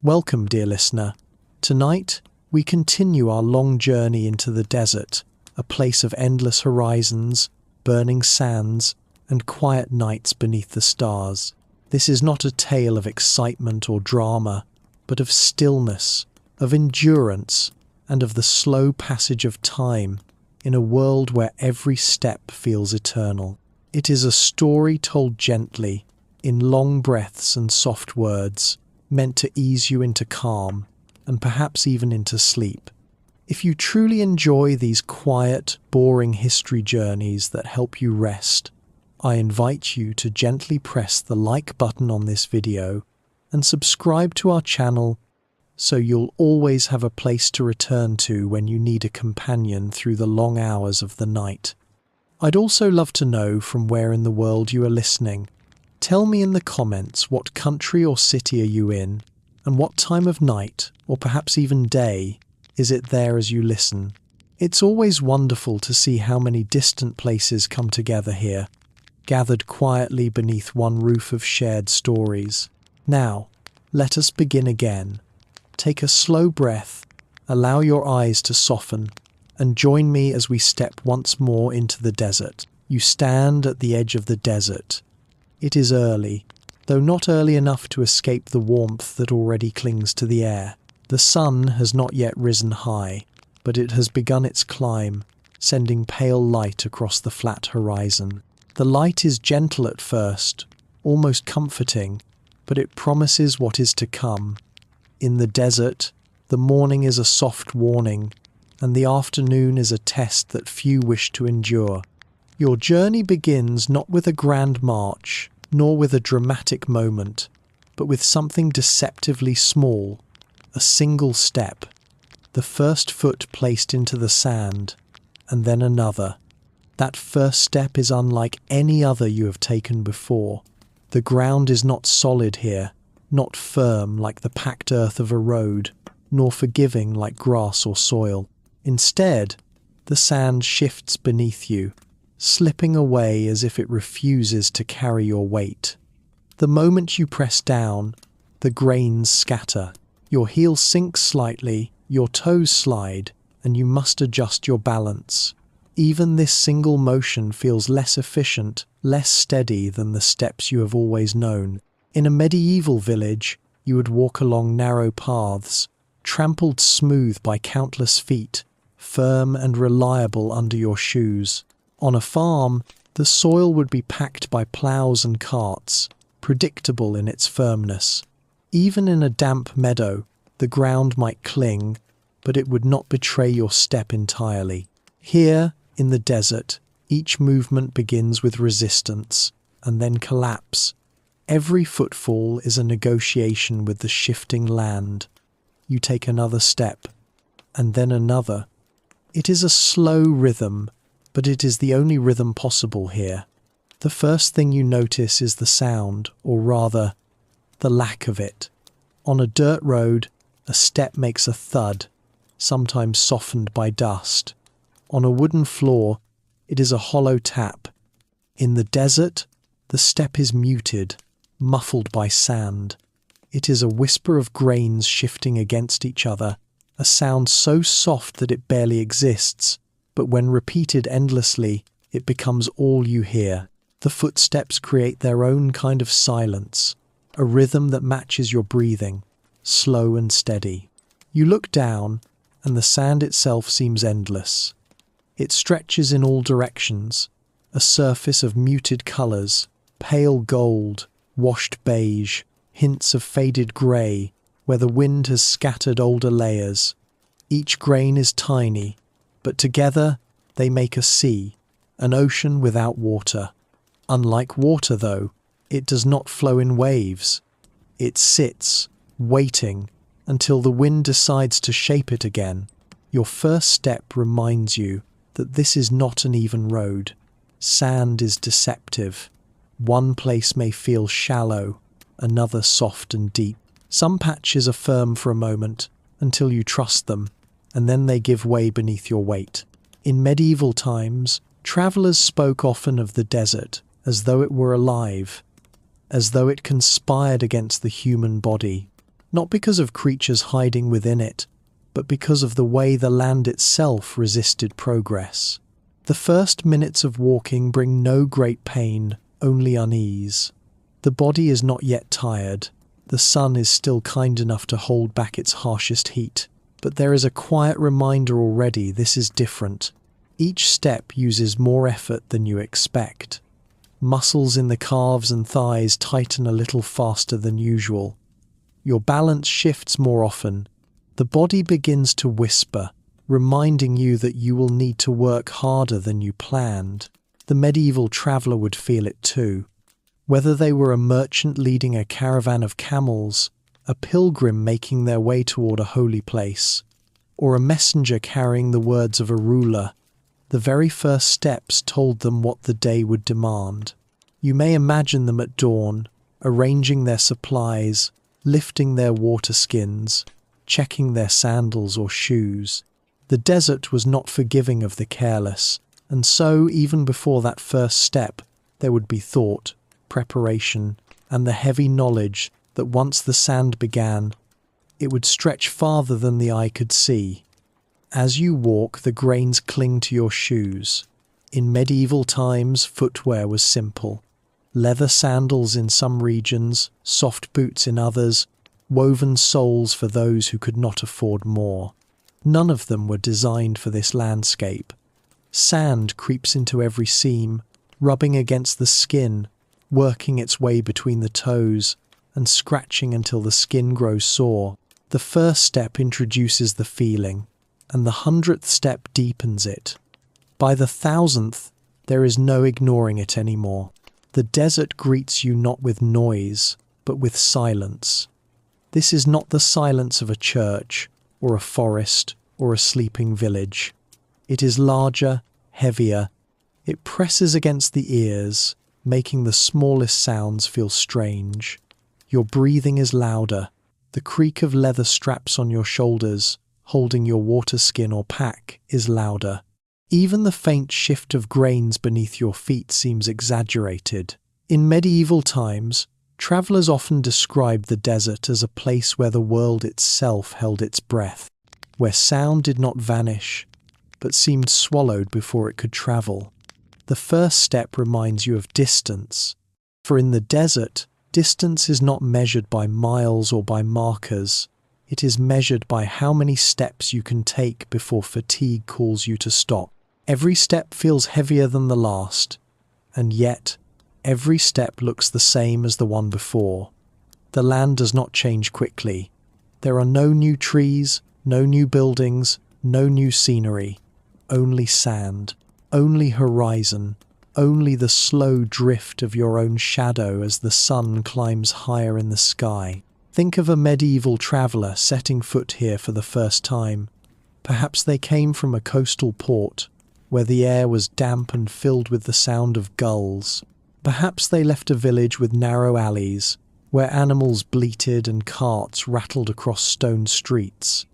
Welcome, dear listener. Tonight, we continue our long journey into the desert, a place of endless horizons, burning sands, and quiet nights beneath the stars. This is not a tale of excitement or drama, but of stillness, of endurance, and of the slow passage of time in a world where every step feels eternal. It is a story told gently, in long breaths and soft words, meant to ease you into calm, and perhaps even into sleep. If you truly enjoy these quiet, boring history journeys that help you rest, I invite you to gently press the like button on this video and subscribe to our channel so you'll always have a place to return to when you need a companion through the long hours of the night. I'd also love to know from where in the world you are listening. Tell me in the comments what country or city are you in, and what time of night, or perhaps even day, is it there as you listen. It's always wonderful to see how many distant places come together here, gathered quietly beneath one roof of shared stories. Now, let us begin again. Take a slow breath, allow your eyes to soften, and join me as we step once more into the desert. You stand at the edge of the desert. It is early, though not early enough to escape the warmth that already clings to the air. The sun has not yet risen high, but it has begun its climb, sending pale light across the flat horizon. The light is gentle at first, almost comforting, but it promises what is to come. In the desert, the morning is a soft warning, and the afternoon is a test that few wish to endure. Your journey begins not with a grand march, nor with a dramatic moment, but with something deceptively small, a single step, the first foot placed into the sand, and then another. That first step is unlike any other you have taken before. The ground is not solid here, not firm like the packed earth of a road, nor forgiving like grass or soil. Instead, the sand shifts beneath you, slipping away as if it refuses to carry your weight. The moment you press down, the grains scatter. Your heel sinks slightly, your toes slide, and you must adjust your balance. Even this single motion feels less efficient, less steady than the steps you have always known. In a medieval village, you would walk along narrow paths, trampled smooth by countless feet, firm and reliable under your shoes. On a farm, the soil would be packed by ploughs and carts, predictable in its firmness. Even in a damp meadow, the ground might cling, but it would not betray your step entirely. Here, in the desert, each movement begins with resistance, and then collapse. Every footfall is a negotiation with the shifting land. You take another step, and then another. It is a slow rhythm, but it is the only rhythm possible here. The first thing you notice is the sound, or rather, the lack of it. On a dirt road, a step makes a thud, sometimes softened by dust. On a wooden floor, it is a hollow tap. In the desert, the step is muted, muffled by sand. It is a whisper of grains shifting against each other, a sound so soft that it barely exists, but when repeated endlessly, it becomes all you hear. The footsteps create their own kind of silence, a rhythm that matches your breathing, slow and steady. You look down, and the sand itself seems endless. It stretches in all directions, a surface of muted colours, pale gold, washed beige, hints of faded grey, where the wind has scattered older layers. Each grain is tiny, but together they make a sea, an ocean without water. Unlike water, though, it does not flow in waves. It sits, waiting, until the wind decides to shape it again. Your first step reminds you that this is not an even road. Sand is deceptive. One place may feel shallow, another soft and deep. Some patches are firm for a moment, until you trust them, and then they give way beneath your weight. In medieval times, travellers spoke often of the desert as though it were alive, as though it conspired against the human body. not because of creatures hiding within it, but because of the way the land itself resisted progress. The first minutes of walking bring no great pain, only unease. The body is not yet tired. The sun is still kind enough to hold back its harshest heat, but there is a quiet reminder already this is different. Each step uses more effort than you expect. Muscles in the calves and thighs tighten a little faster than usual. Your balance shifts more often. The body begins to whisper, reminding you that you will need to work harder than you planned. The medieval traveller would feel it too. Whether they were a merchant leading a caravan of camels, a pilgrim making their way toward a holy place, or a messenger carrying the words of a ruler, the very first steps told them what the day would demand. You may imagine them at dawn, arranging their supplies, lifting their water skins, checking their sandals or shoes. The desert was not forgiving of the careless, and so even before that first step, there would be thought, preparation, and the heavy knowledge that once the sand began, it would stretch farther than the eye could see. As you walk, the grains cling to your shoes. In medieval times, footwear was simple. Leather sandals in some regions, soft boots in others, woven soles for those who could not afford more. None of them were designed for this landscape. Sand creeps into every seam, rubbing against the skin, working its way between the toes, and scratching until the skin grows sore. The first step introduces the feeling, and the 100th step deepens it. By the 1000th, there is no ignoring it anymore. The desert greets you not with noise, but with silence. This is not the silence of a church, or a forest, or a sleeping village. It is larger, heavier. It presses against the ears, making the smallest sounds feel strange. Your breathing is louder. The creak of leather straps on your shoulders, holding your water skin or pack, is louder. Even the faint shift of grains beneath your feet seems exaggerated. In medieval times, travelers often described the desert as a place where the world itself held its breath, where sound did not vanish, but seemed swallowed before it could travel. The first step reminds you of distance, for in the desert, distance is not measured by miles or by markers. It is measured by how many steps you can take before fatigue calls you to stop. Every step feels heavier than the last, and yet every step looks the same as the one before. The land does not change quickly. There are no new trees, no new buildings, no new scenery. Only sand, only horizon, only the slow drift of your own shadow as the sun climbs higher in the sky. Think of a medieval traveller setting foot here for the first time. Perhaps they came from a coastal port, where the air was damp and filled with the sound of gulls. Perhaps they left a village with narrow alleys, where animals bleated and carts rattled across stone streets.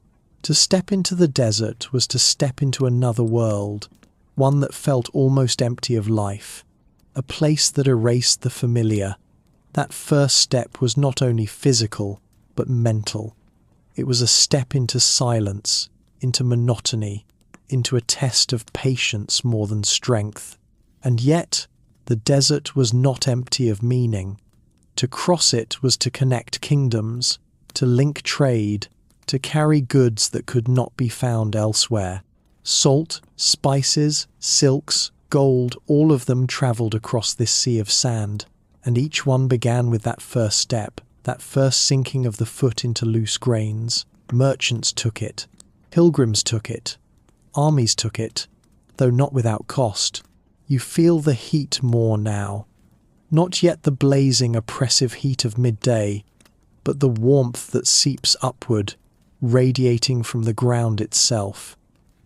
To step into the desert was to step into another world, one that felt almost empty of life, a place that erased the familiar. That first step was not only physical, but mental. It was a step into silence, into monotony, into a test of patience more than strength. And yet, the desert was not empty of meaning. To cross it was to connect kingdoms, to link trade, to carry goods that could not be found elsewhere. Salt, spices, silks, gold, all of them travelled across this sea of sand, and each one began with that first step, that first sinking of the foot into loose grains. Merchants took it, pilgrims took it, armies took it, though not without cost. You feel the heat more now. Not yet the blazing, oppressive heat of midday, but the warmth that seeps upward, radiating from the ground itself.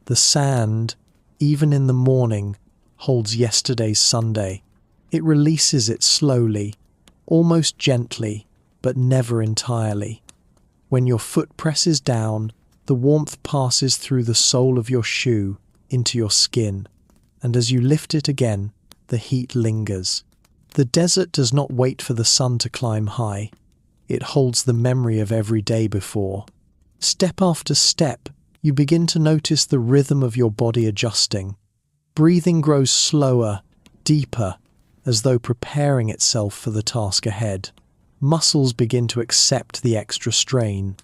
The sand, even in the morning, holds yesterday's Sunday. It releases it slowly, almost gently, but never entirely. When your foot presses down, the warmth passes through the sole of your shoe into your skin, and as you lift it again, the heat lingers. The desert does not wait for the sun to climb high. it holds the memory of every day before. Step after step, you begin to notice the rhythm of your body adjusting. Breathing grows slower, deeper, as though preparing itself for the task ahead. Muscles begin to accept the extra strain.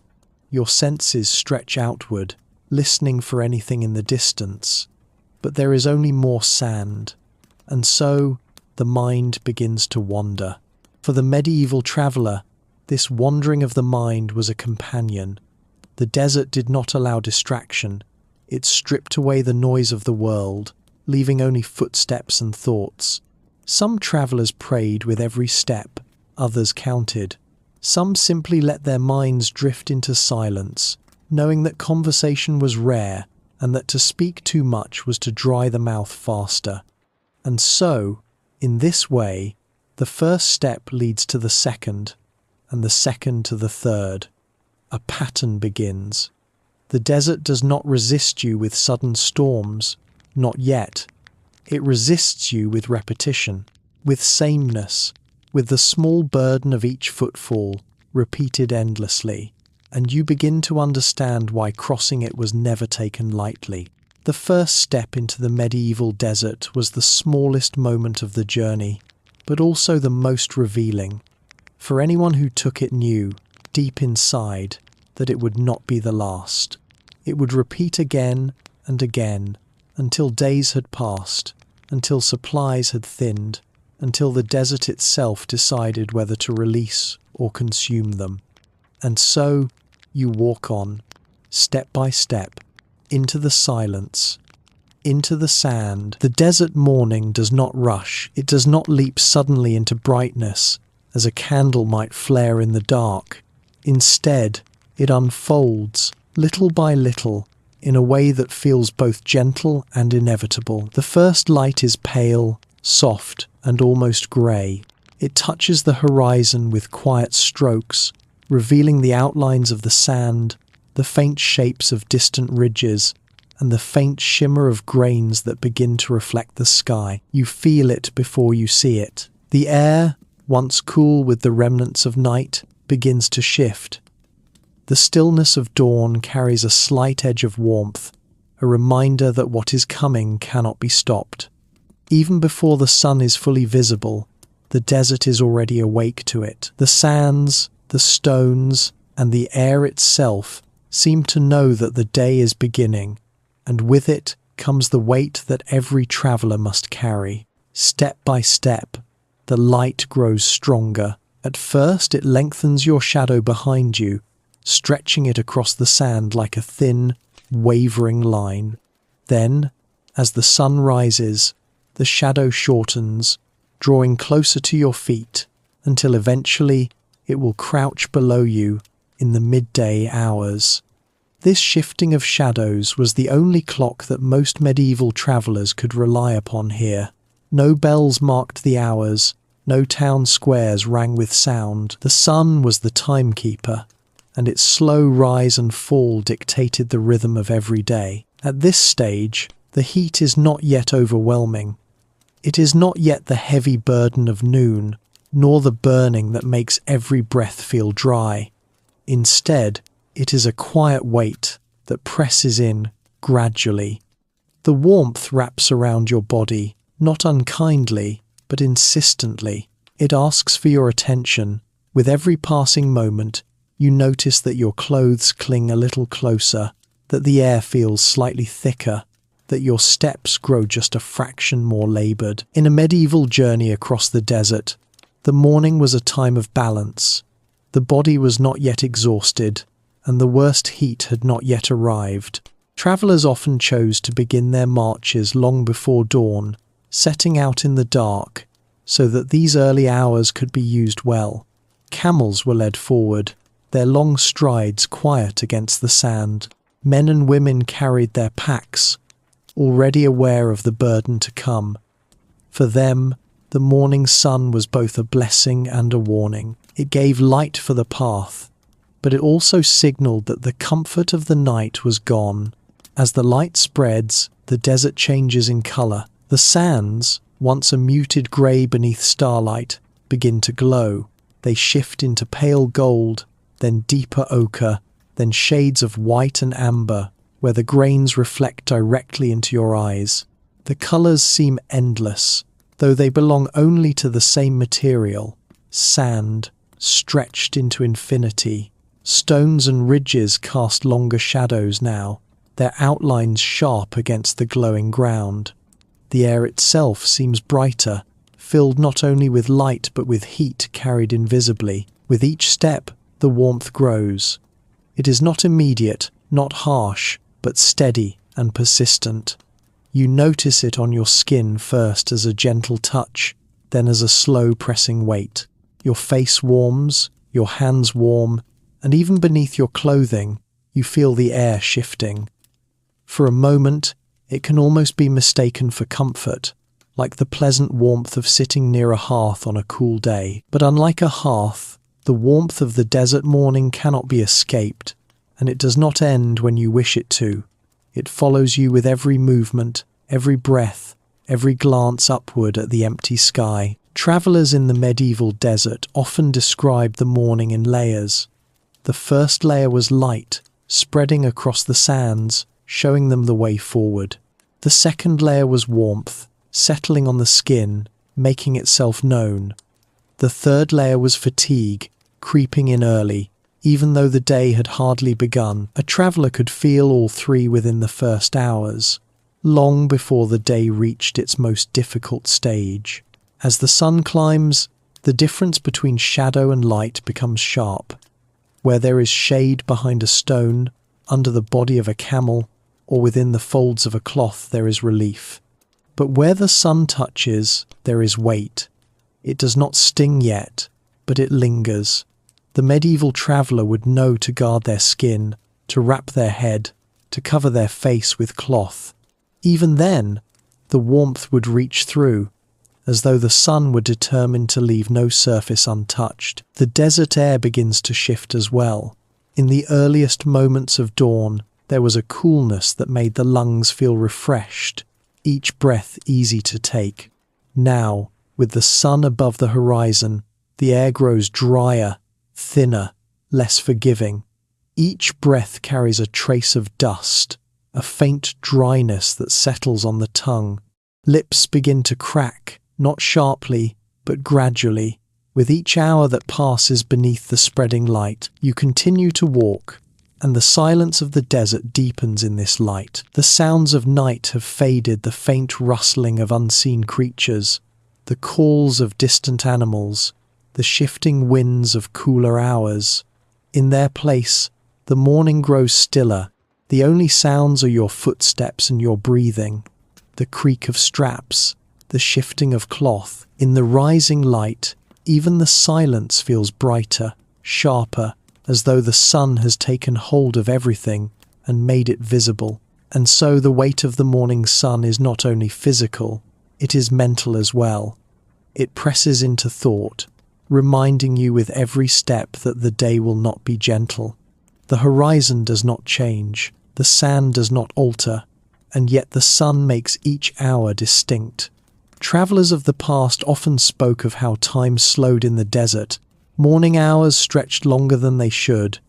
Your senses stretch outward, listening for anything in the distance. But there is only more sand, and so the mind begins to wander. For the medieval traveller, this wandering of the mind was a companion. The desert did not allow distraction. It stripped away the noise of the world, leaving only footsteps and thoughts. Some travellers prayed with every step, others counted. Some simply let their minds drift into silence, knowing that conversation was rare and that to speak too much was to dry the mouth faster. And so, in this way, the first step leads to the second, and the second to the third. A pattern begins. The desert does not resist you with sudden storms, not yet. It resists you with repetition, with sameness, with the small burden of each footfall, repeated endlessly, and you begin to understand why crossing it was never taken lightly. The first step into the medieval desert was the smallest moment of the journey, but also the most revealing. For anyone who took it knew, deep inside, that it would not be the last. It would repeat again and again, until days had passed, until supplies had thinned, until the desert itself decided whether to release or consume them. And so, you walk on, step by step, into the silence, into the sand. The desert morning does not rush. It does not leap suddenly into brightness, as a candle might flare in the dark. Instead, it unfolds, little by little, in a way that feels both gentle and inevitable. The first light is pale, soft, and almost grey. It touches the horizon with quiet strokes, revealing the outlines of the sand, the faint shapes of distant ridges, and the faint shimmer of grains that begin to reflect the sky. You feel it before you see it. The air, once cool with the remnants of night, begins to shift. The stillness of dawn carries a slight edge of warmth, a reminder that what is coming cannot be stopped. Even before the sun is fully visible, the desert is already awake to it. The sands, the stones, and the air itself seem to know that the day is beginning, and with it comes the weight that every traveller must carry. Step by step, the light grows stronger. At first it lengthens your shadow behind you, stretching it across the sand like a thin, wavering line. Then, as the sun rises, the shadow shortens, drawing closer to your feet, until eventually it will crouch below you in the midday hours. This shifting of shadows was the only clock that most medieval travellers could rely upon here. No bells marked the hours, no town squares rang with sound. The sun was the timekeeper, and its slow rise and fall dictated the rhythm of every day. At this stage, the heat is not yet overwhelming. It is not yet the heavy burden of noon, nor the burning that makes every breath feel dry. Instead, it is a quiet weight that presses in gradually. The warmth wraps around your body, not unkindly, but insistently. It asks for your attention. With every passing moment, you notice that your clothes cling a little closer, that the air feels slightly thicker, that your steps grow just a fraction more laboured. In a medieval journey across the desert, the morning was a time of balance. The body was not yet exhausted, and the worst heat had not yet arrived. Travellers often chose to begin their marches long before dawn, setting out in the dark, so that these early hours could be used well. Camels were led forward, their long strides quiet against the sand. Men and women carried their packs, already aware of the burden to come. For them, the morning sun was both a blessing and a warning. It gave light for the path, but it also signalled that the comfort of the night was gone. As the light spreads, the desert changes in colour. The sands, once a muted grey beneath starlight, begin to glow. They shift into pale gold, then deeper ochre, then shades of white and amber, where the grains reflect directly into your eyes. The colours seem endless, though they belong only to the same material, sand, stretched into infinity. Stones and ridges cast longer shadows now, their outlines sharp against the glowing ground. The air itself seems brighter, filled not only with light but with heat carried invisibly. With each step, the warmth grows. It is not immediate, not harsh, but steady and persistent. You notice it on your skin first as a gentle touch, then as a slow pressing weight. Your face warms, your hands warm, and even beneath your clothing, you feel the air shifting. For a moment, it can almost be mistaken for comfort, like the pleasant warmth of sitting near a hearth on a cool day. But unlike a hearth, the warmth of the desert morning cannot be escaped, and it does not end when you wish it to. It follows you with every movement, every breath, every glance upward at the empty sky. Travellers in the medieval desert often describe the morning in layers. The first layer was light, spreading across the sands, showing them the way forward. The second layer was warmth, settling on the skin, making itself known. The third layer was fatigue, creeping in early. Even though the day had hardly begun, a traveller could feel all three within the first hours, long before the day reached its most difficult stage. As the sun climbs, the difference between shadow and light becomes sharp. Where there is shade behind a stone, under the body of a camel, or within the folds of a cloth, there is relief. But where the sun touches, there is weight. It does not sting yet, but it lingers. The medieval traveller would know to guard their skin, to wrap their head, to cover their face with cloth. Even then, the warmth would reach through, as though the sun were determined to leave no surface untouched. The desert air begins to shift as well. In the earliest moments of dawn, there was a coolness that made the lungs feel refreshed, each breath easy to take. Now, with the sun above the horizon, the air grows drier, thinner, less forgiving. Each breath carries a trace of dust, a faint dryness that settles on the tongue. Lips begin to crack, not sharply, but gradually. With each hour that passes beneath the spreading light, you continue to walk, and the silence of the desert deepens in this light. The sounds of night have faded, the faint rustling of unseen creatures, the calls of distant animals, the shifting winds of cooler hours. In their place, the morning grows stiller. The only sounds are your footsteps and your breathing, the creak of straps, the shifting of cloth. In the rising light, even the silence feels brighter, sharper, as though the sun has taken hold of everything and made it visible. And so the weight of the morning sun is not only physical, it is mental as well. It presses into thought, reminding you with every step that the day will not be gentle. The horizon does not change, the sand does not alter, and yet the sun makes each hour distinct. Travellers of the past often spoke of how time slowed in the desert. Morning hours stretched longer than they should,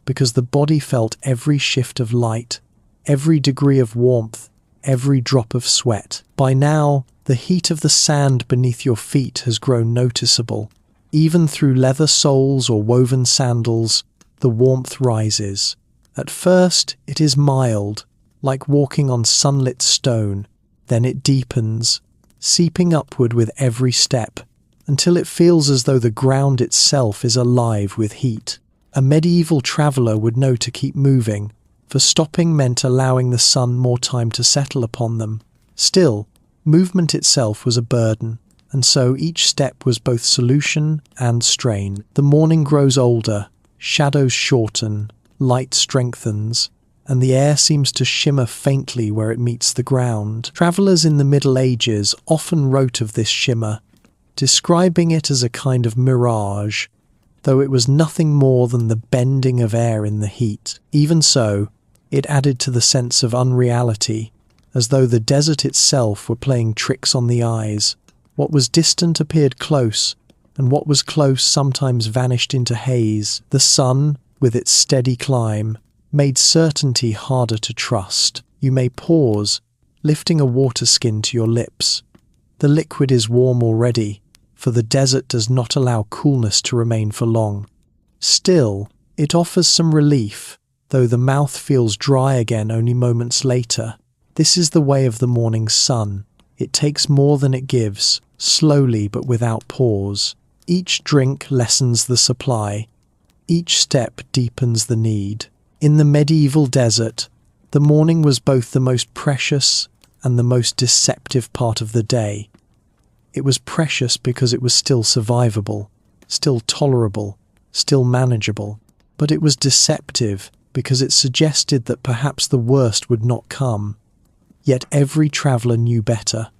because the body felt every shift of light, every degree of warmth, every drop of sweat. By now, the heat of the sand beneath your feet has grown noticeable. Even through leather soles or woven sandals, the warmth rises. At first, it is mild, like walking on sunlit stone. Then it deepens, seeping upward with every step, until it feels as though the ground itself is alive with heat. A medieval traveller would know to keep moving, for stopping meant allowing the sun more time to settle upon them. Still, movement itself was a burden, and so each step was both solution and strain. The morning grows older, shadows shorten, light strengthens, and the air seems to shimmer faintly where it meets the ground. Travellers in the Middle Ages often wrote of this shimmer, describing it as a kind of mirage, though it was nothing more than the bending of air in the heat. Even so, it added to the sense of unreality, as though the desert itself were playing tricks on the eyes. What was distant appeared close, and what was close sometimes vanished into haze. The sun, with its steady climb, made certainty harder to trust. You may pause, lifting a water skin to your lips. The liquid is warm already, for the desert does not allow coolness to remain for long. Still, it offers some relief, though the mouth feels dry again only moments later. This is the way of the morning sun. It takes more than it gives, slowly but without pause. Each drink lessens the supply. Each step deepens the need. In the medieval desert, the morning was both the most precious and the most deceptive part of the day. It was precious because it was still survivable, still tolerable, still manageable. But it was deceptive because it suggested that perhaps the worst would not come. Yet every traveller knew better.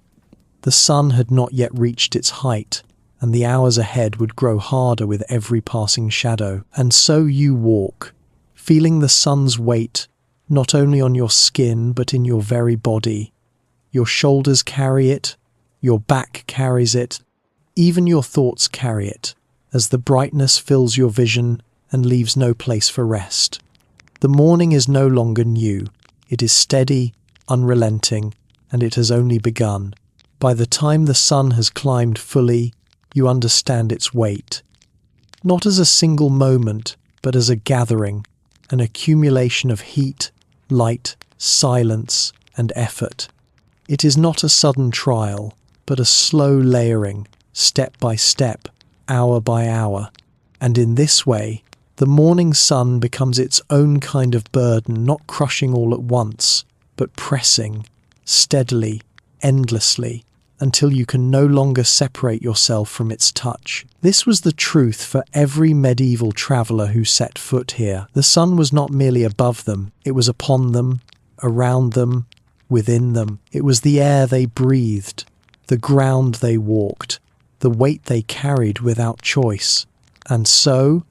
The sun had not yet reached its height, and the hours ahead would grow harder with every passing shadow. And so you walk, feeling the sun's weight not only on your skin but in your very body. Your shoulders carry it, your back carries it, even your thoughts carry it, as the brightness fills your vision and leaves no place for rest. The morning is no longer new. It is steady, unrelenting, and it has only begun. By the time the sun has climbed fully, you understand its weight. Not as a single moment, but as a gathering, an accumulation of heat, light, silence, and effort. It is not a sudden trial, but a slow layering, step by step, hour by hour. And in this way, the morning sun becomes its own kind of burden, not crushing all at once, but pressing, steadily, endlessly, until you can no longer separate yourself from its touch. This was the truth for every medieval traveller who set foot here. The sun was not merely above them, it was upon them, around them, within them. It was the air they breathed, the ground they walked, the weight they carried without choice. And so,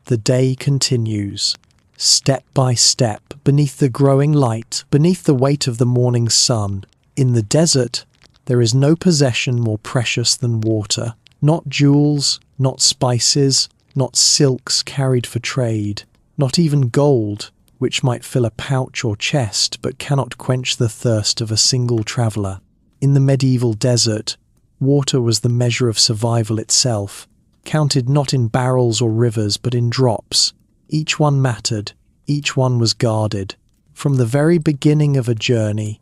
the day continues, step by step, beneath the growing light, beneath the weight of the morning sun. In the desert, there is no possession more precious than water. Not jewels, not spices, not silks carried for trade, not even gold, which might fill a pouch or chest but cannot quench the thirst of a single traveller. In the medieval desert, water was the measure of survival itself, counted not in barrels or rivers but in drops. Each one mattered, each one was guarded. From the very beginning of a journey,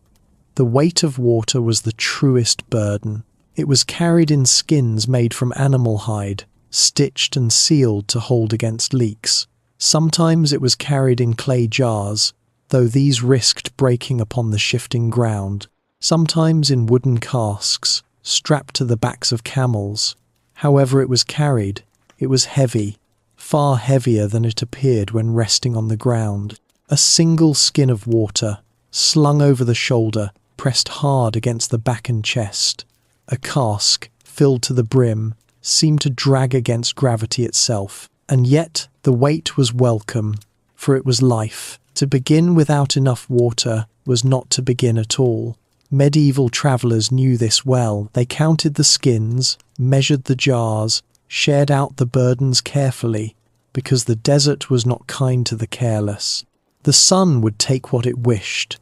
the weight of water was the truest burden. It was carried in skins made from animal hide, stitched and sealed to hold against leaks. Sometimes it was carried in clay jars, though these risked breaking upon the shifting ground. Sometimes in wooden casks, strapped to the backs of camels. However it was carried, it was heavy, far heavier than it appeared when resting on the ground. A single skin of water, slung over the shoulder, pressed hard against the back and chest. A cask, filled to the brim, seemed to drag against gravity itself. And yet the weight was welcome, for it was life. To begin without enough water was not to begin at all. Medieval travellers knew this well. They counted the skins, measured the jars, shared out the burdens carefully, because the desert was not kind to the careless. The sun would take what it wished.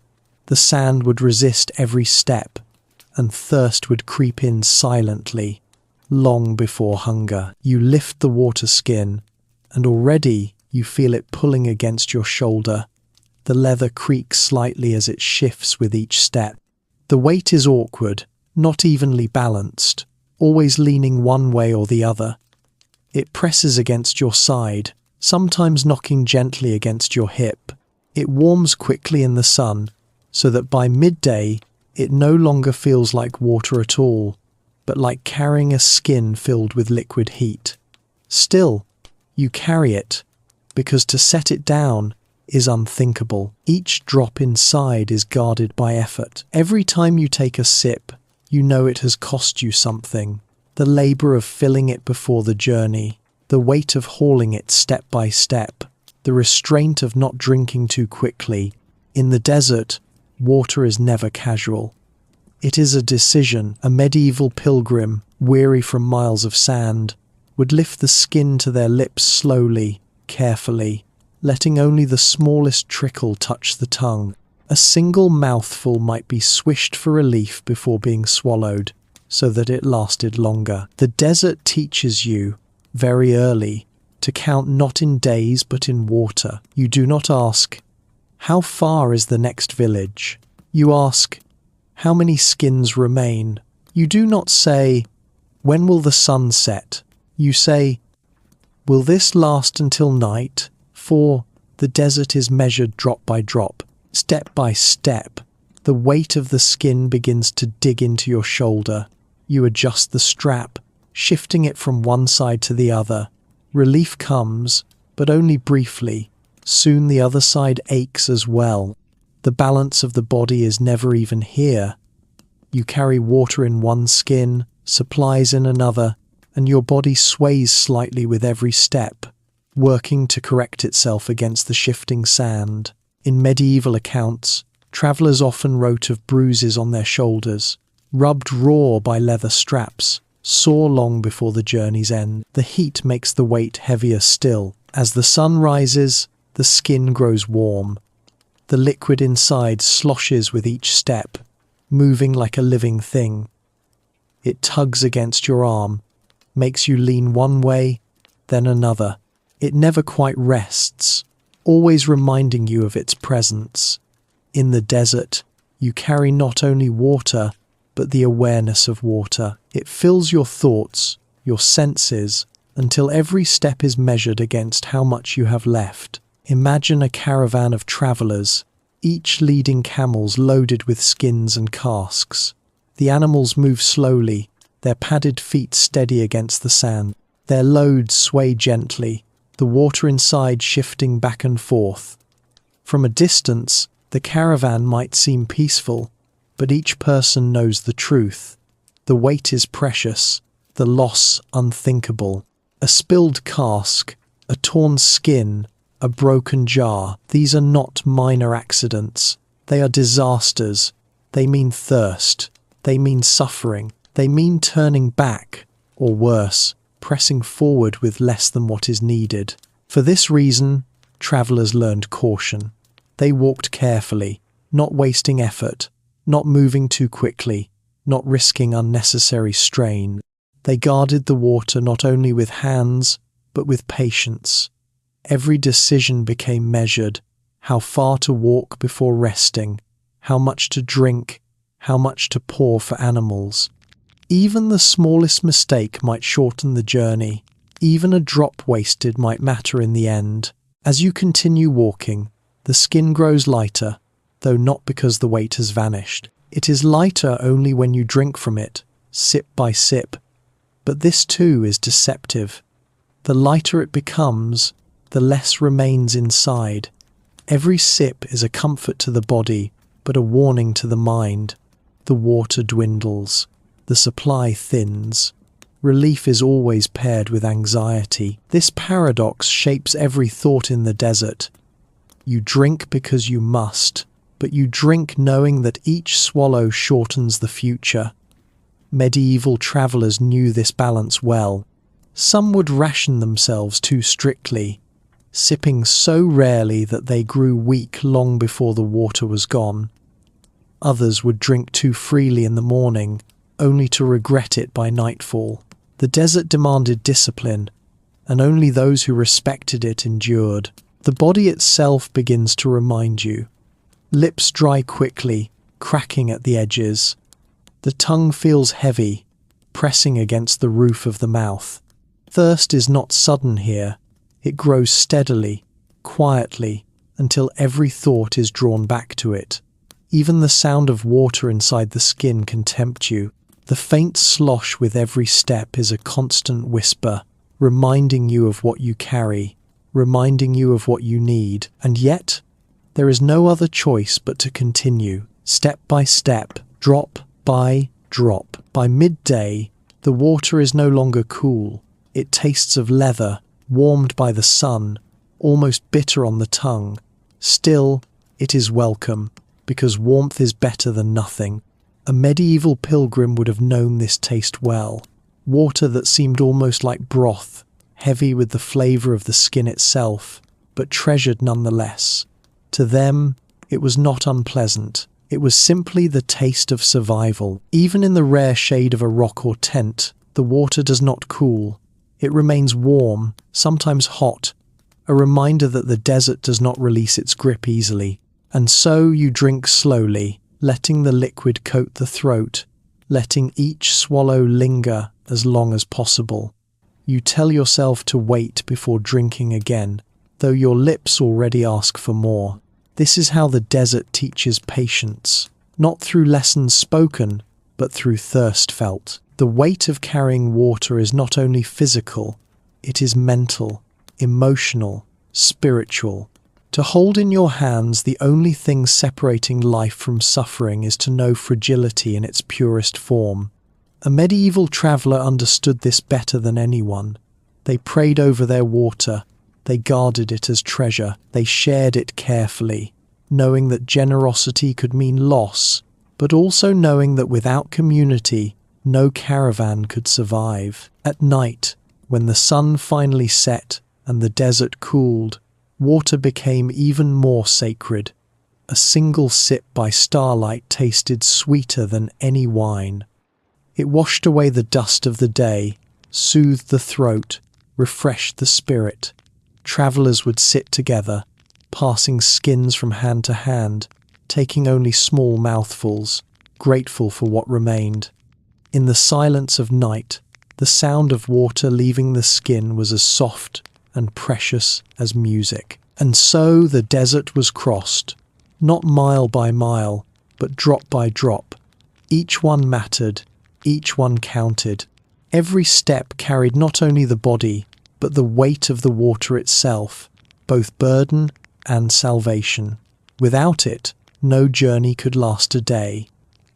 The sand would resist every step, and thirst would creep in silently, long before hunger. You lift the water skin, and already you feel it pulling against your shoulder. The leather creaks slightly as it shifts with each step. The weight is awkward, not evenly balanced, always leaning one way or the other. It presses against your side, sometimes knocking gently against your hip. It warms quickly in the sun, so that by midday it no longer feels like water at all, but like carrying a skin filled with liquid heat. Still, you carry it, because to set it down is unthinkable. Each drop inside is guarded by effort. Every time you take a sip, you know it has cost you something. The labour of filling it before the journey, the weight of hauling it step by step, the restraint of not drinking too quickly. In the desert, water is never casual. It is a decision. A medieval pilgrim, weary from miles of sand, would lift the skin to their lips slowly, carefully, letting only the smallest trickle touch the tongue. A single mouthful might be swished for relief before being swallowed, so that it lasted longer. The desert teaches you, very early, to count not in days but in water. You do not ask, "How far is the next village?" You ask, "How many skins remain?" You do not say, "When will the sun set?" You say, "Will this last until night?" For the desert is measured drop by drop, step by step. The weight of the skin begins to dig into your shoulder. You adjust the strap, shifting it from one side to the other. Relief comes, but only briefly. Soon the other side aches as well. The balance of the body is never even here. You carry water in one skin, supplies in another, and your body sways slightly with every step, working to correct itself against the shifting sand. In medieval accounts, travellers often wrote of bruises on their shoulders, rubbed raw by leather straps, sore long before the journey's end. The heat makes the weight heavier still. As the sun rises, the skin grows warm. The liquid inside sloshes with each step, moving like a living thing. It tugs against your arm, makes you lean one way, then another. It never quite rests, always reminding you of its presence. In the desert, you carry not only water, but the awareness of water. It fills your thoughts, your senses, until every step is measured against how much you have left. Imagine a caravan of travellers, each leading camels loaded with skins and casks. The animals move slowly, their padded feet steady against the sand. Their loads sway gently, the water inside shifting back and forth. From a distance, the caravan might seem peaceful, but each person knows the truth. The weight is precious, the loss unthinkable. A spilled cask, a torn skin, a broken jar. These are not minor accidents. They are disasters. They mean thirst. They mean suffering. They mean turning back, or worse, pressing forward with less than what is needed. For this reason, travellers learned caution. They walked carefully, not wasting effort, not moving too quickly, not risking unnecessary strain. They guarded the water not only with hands, but with patience. Every decision became measured: how far to walk before resting, how much to drink, how much to pour for animals. Even the smallest mistake might shorten the journey. Even a drop wasted might matter in the end. As you continue walking, the skin grows lighter, though not because the weight has vanished. It is lighter only when you drink from it, sip by sip. But this too is deceptive. The lighter it becomes, the less remains inside. Every sip is a comfort to the body, but a warning to the mind. The water dwindles. The supply thins. Relief is always paired with anxiety. This paradox shapes every thought in the desert. You drink because you must, but you drink knowing that each swallow shortens the future. Medieval travellers knew this balance well. Some would ration themselves too strictly, sipping so rarely that they grew weak long before the water was gone. Others would drink too freely in the morning, only to regret it by nightfall. The desert demanded discipline, and only those who respected it endured. The body itself begins to remind you. Lips dry quickly, cracking at the edges. The tongue feels heavy, pressing against the roof of the mouth. Thirst is not sudden here. It grows steadily, quietly, until every thought is drawn back to it. Even the sound of water inside the skin can tempt you. The faint slosh with every step is a constant whisper, reminding you of what you carry, reminding you of what you need. And yet, there is no other choice but to continue, step by step, drop by drop. By midday, the water is no longer cool. It tastes of leather, warmed by the sun, almost bitter on the tongue. Still, it is welcome, because warmth is better than nothing. A medieval pilgrim would have known this taste well. water that seemed almost like broth, heavy with the flavor of the skin itself, but treasured nonetheless. To them, it was not unpleasant. It was simply the taste of survival. Even in the rare shade of a rock or tent, the water does not cool. It remains warm, sometimes hot, a reminder that the desert does not release its grip easily. And so you drink slowly, letting the liquid coat the throat, letting each swallow linger as long as possible. You tell yourself to wait before drinking again, though your lips already ask for more. This is how the desert teaches patience, not through lessons spoken, but through thirst felt. The weight of carrying water is not only physical, it is mental, emotional, spiritual. To hold in your hands the only thing separating life from suffering is to know fragility in its purest form. A medieval traveller understood this better than anyone. They prayed over their water, they guarded it as treasure, they shared it carefully, knowing that generosity could mean loss, but also knowing that without community, no caravan could survive. At night, when the sun finally set and the desert cooled, water became even more sacred. A single sip by starlight tasted sweeter than any wine. It washed away the dust of the day, soothed the throat, refreshed the spirit. Travellers would sit together, passing skins from hand to hand, taking only small mouthfuls, grateful for what remained. In the silence of night, the sound of water leaving the skin was as soft and precious as music. And so the desert was crossed, not mile by mile, but drop by drop. Each one mattered, each one counted. Every step carried not only the body, but the weight of the water itself, both burden and salvation. Without it, no journey could last a day.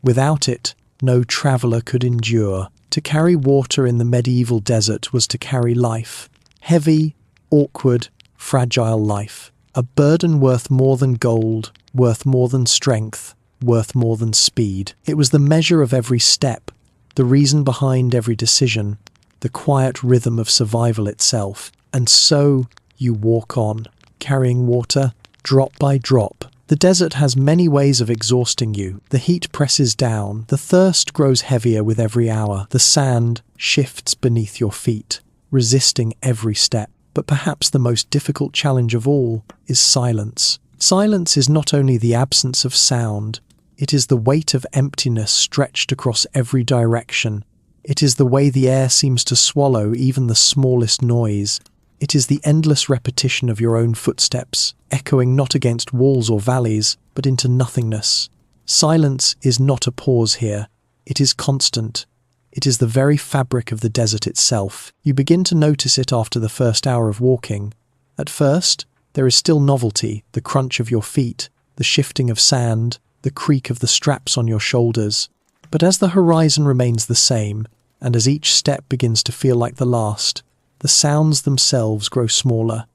Without it, no traveller could endure. To carry water in the medieval desert was to carry life. Heavy, awkward, fragile life. A burden worth more than gold, worth more than strength, worth more than speed. It was the measure of every step, the reason behind every decision, the quiet rhythm of survival itself. And so you walk on, carrying water, drop by drop. The desert has many ways of exhausting you. The heat presses down, the thirst grows heavier with every hour, the sand shifts beneath your feet, resisting every step. But perhaps the most difficult challenge of all is silence. Silence is not only the absence of sound, it is the weight of emptiness stretched across every direction. It is the way the air seems to swallow even the smallest noise. It is the endless repetition of your own footsteps, echoing not against walls or valleys, but into nothingness. Silence is not a pause here. It is constant. It is the very fabric of the desert itself. You begin to notice it after the first hour of walking. At first, there is still novelty, the crunch of your feet, the shifting of sand, the creak of the straps on your shoulders. But as the horizon remains the same, and as each step begins to feel like the last, the sounds themselves grow smaller.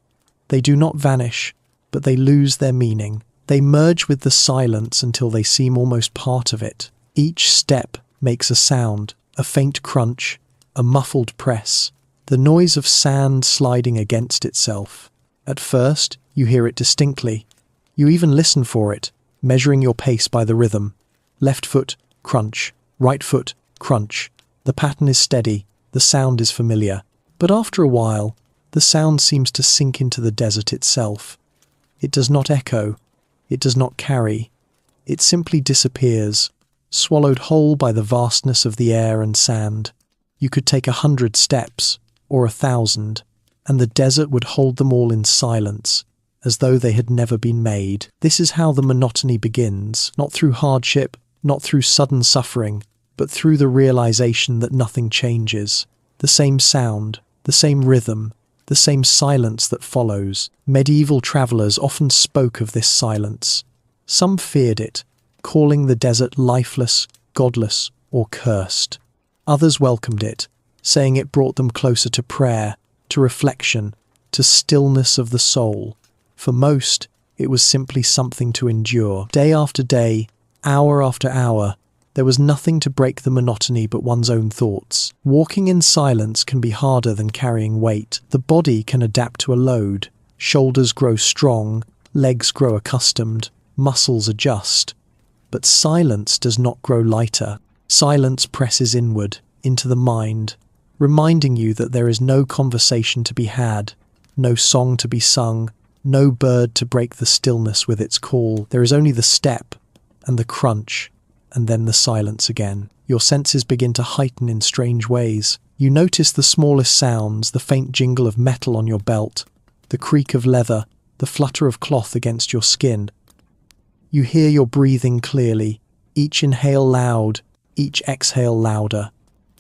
They do not vanish, but they lose their meaning. They merge with the silence until they seem almost part of it. Each step makes a sound, a faint crunch, a muffled press, the noise of sand sliding against itself. At first, you hear it distinctly. You even listen for it, measuring your pace by the rhythm. Left foot, crunch. Right foot, crunch. The pattern is steady, the sound is familiar. But after a while, the sound seems to sink into the desert itself. It does not echo. It does not carry. It simply disappears, swallowed whole by the vastness of the air and sand. You could take 100 steps, or 1,000, and the desert would hold them all in silence, as though they had never been made. This is how the monotony begins, not through hardship, not through sudden suffering, but through the realization that nothing changes. The same sound, the same rhythm, the same silence that follows. Medieval travelers often spoke of this silence. Some feared it, calling the desert lifeless, godless, or cursed. Others welcomed it, saying it brought them closer to prayer, to reflection, to stillness of the soul. For most, it was simply something to endure. Day after day, hour after hour, There was nothing to break the monotony but one's own thoughts. Walking in silence can be harder than carrying weight. The body can adapt to a load. Shoulders grow strong, legs grow accustomed, muscles adjust. But silence does not grow lighter. Silence presses inward, into the mind, reminding you that there is no conversation to be had, no song to be sung, no bird to break the stillness with its call. There is only the step, and the crunch, and then the silence again. Your senses begin to heighten in strange ways. You notice the smallest sounds, the faint jingle of metal on your belt, the creak of leather, the flutter of cloth against your skin. You hear your breathing clearly, each inhale loud, each exhale louder.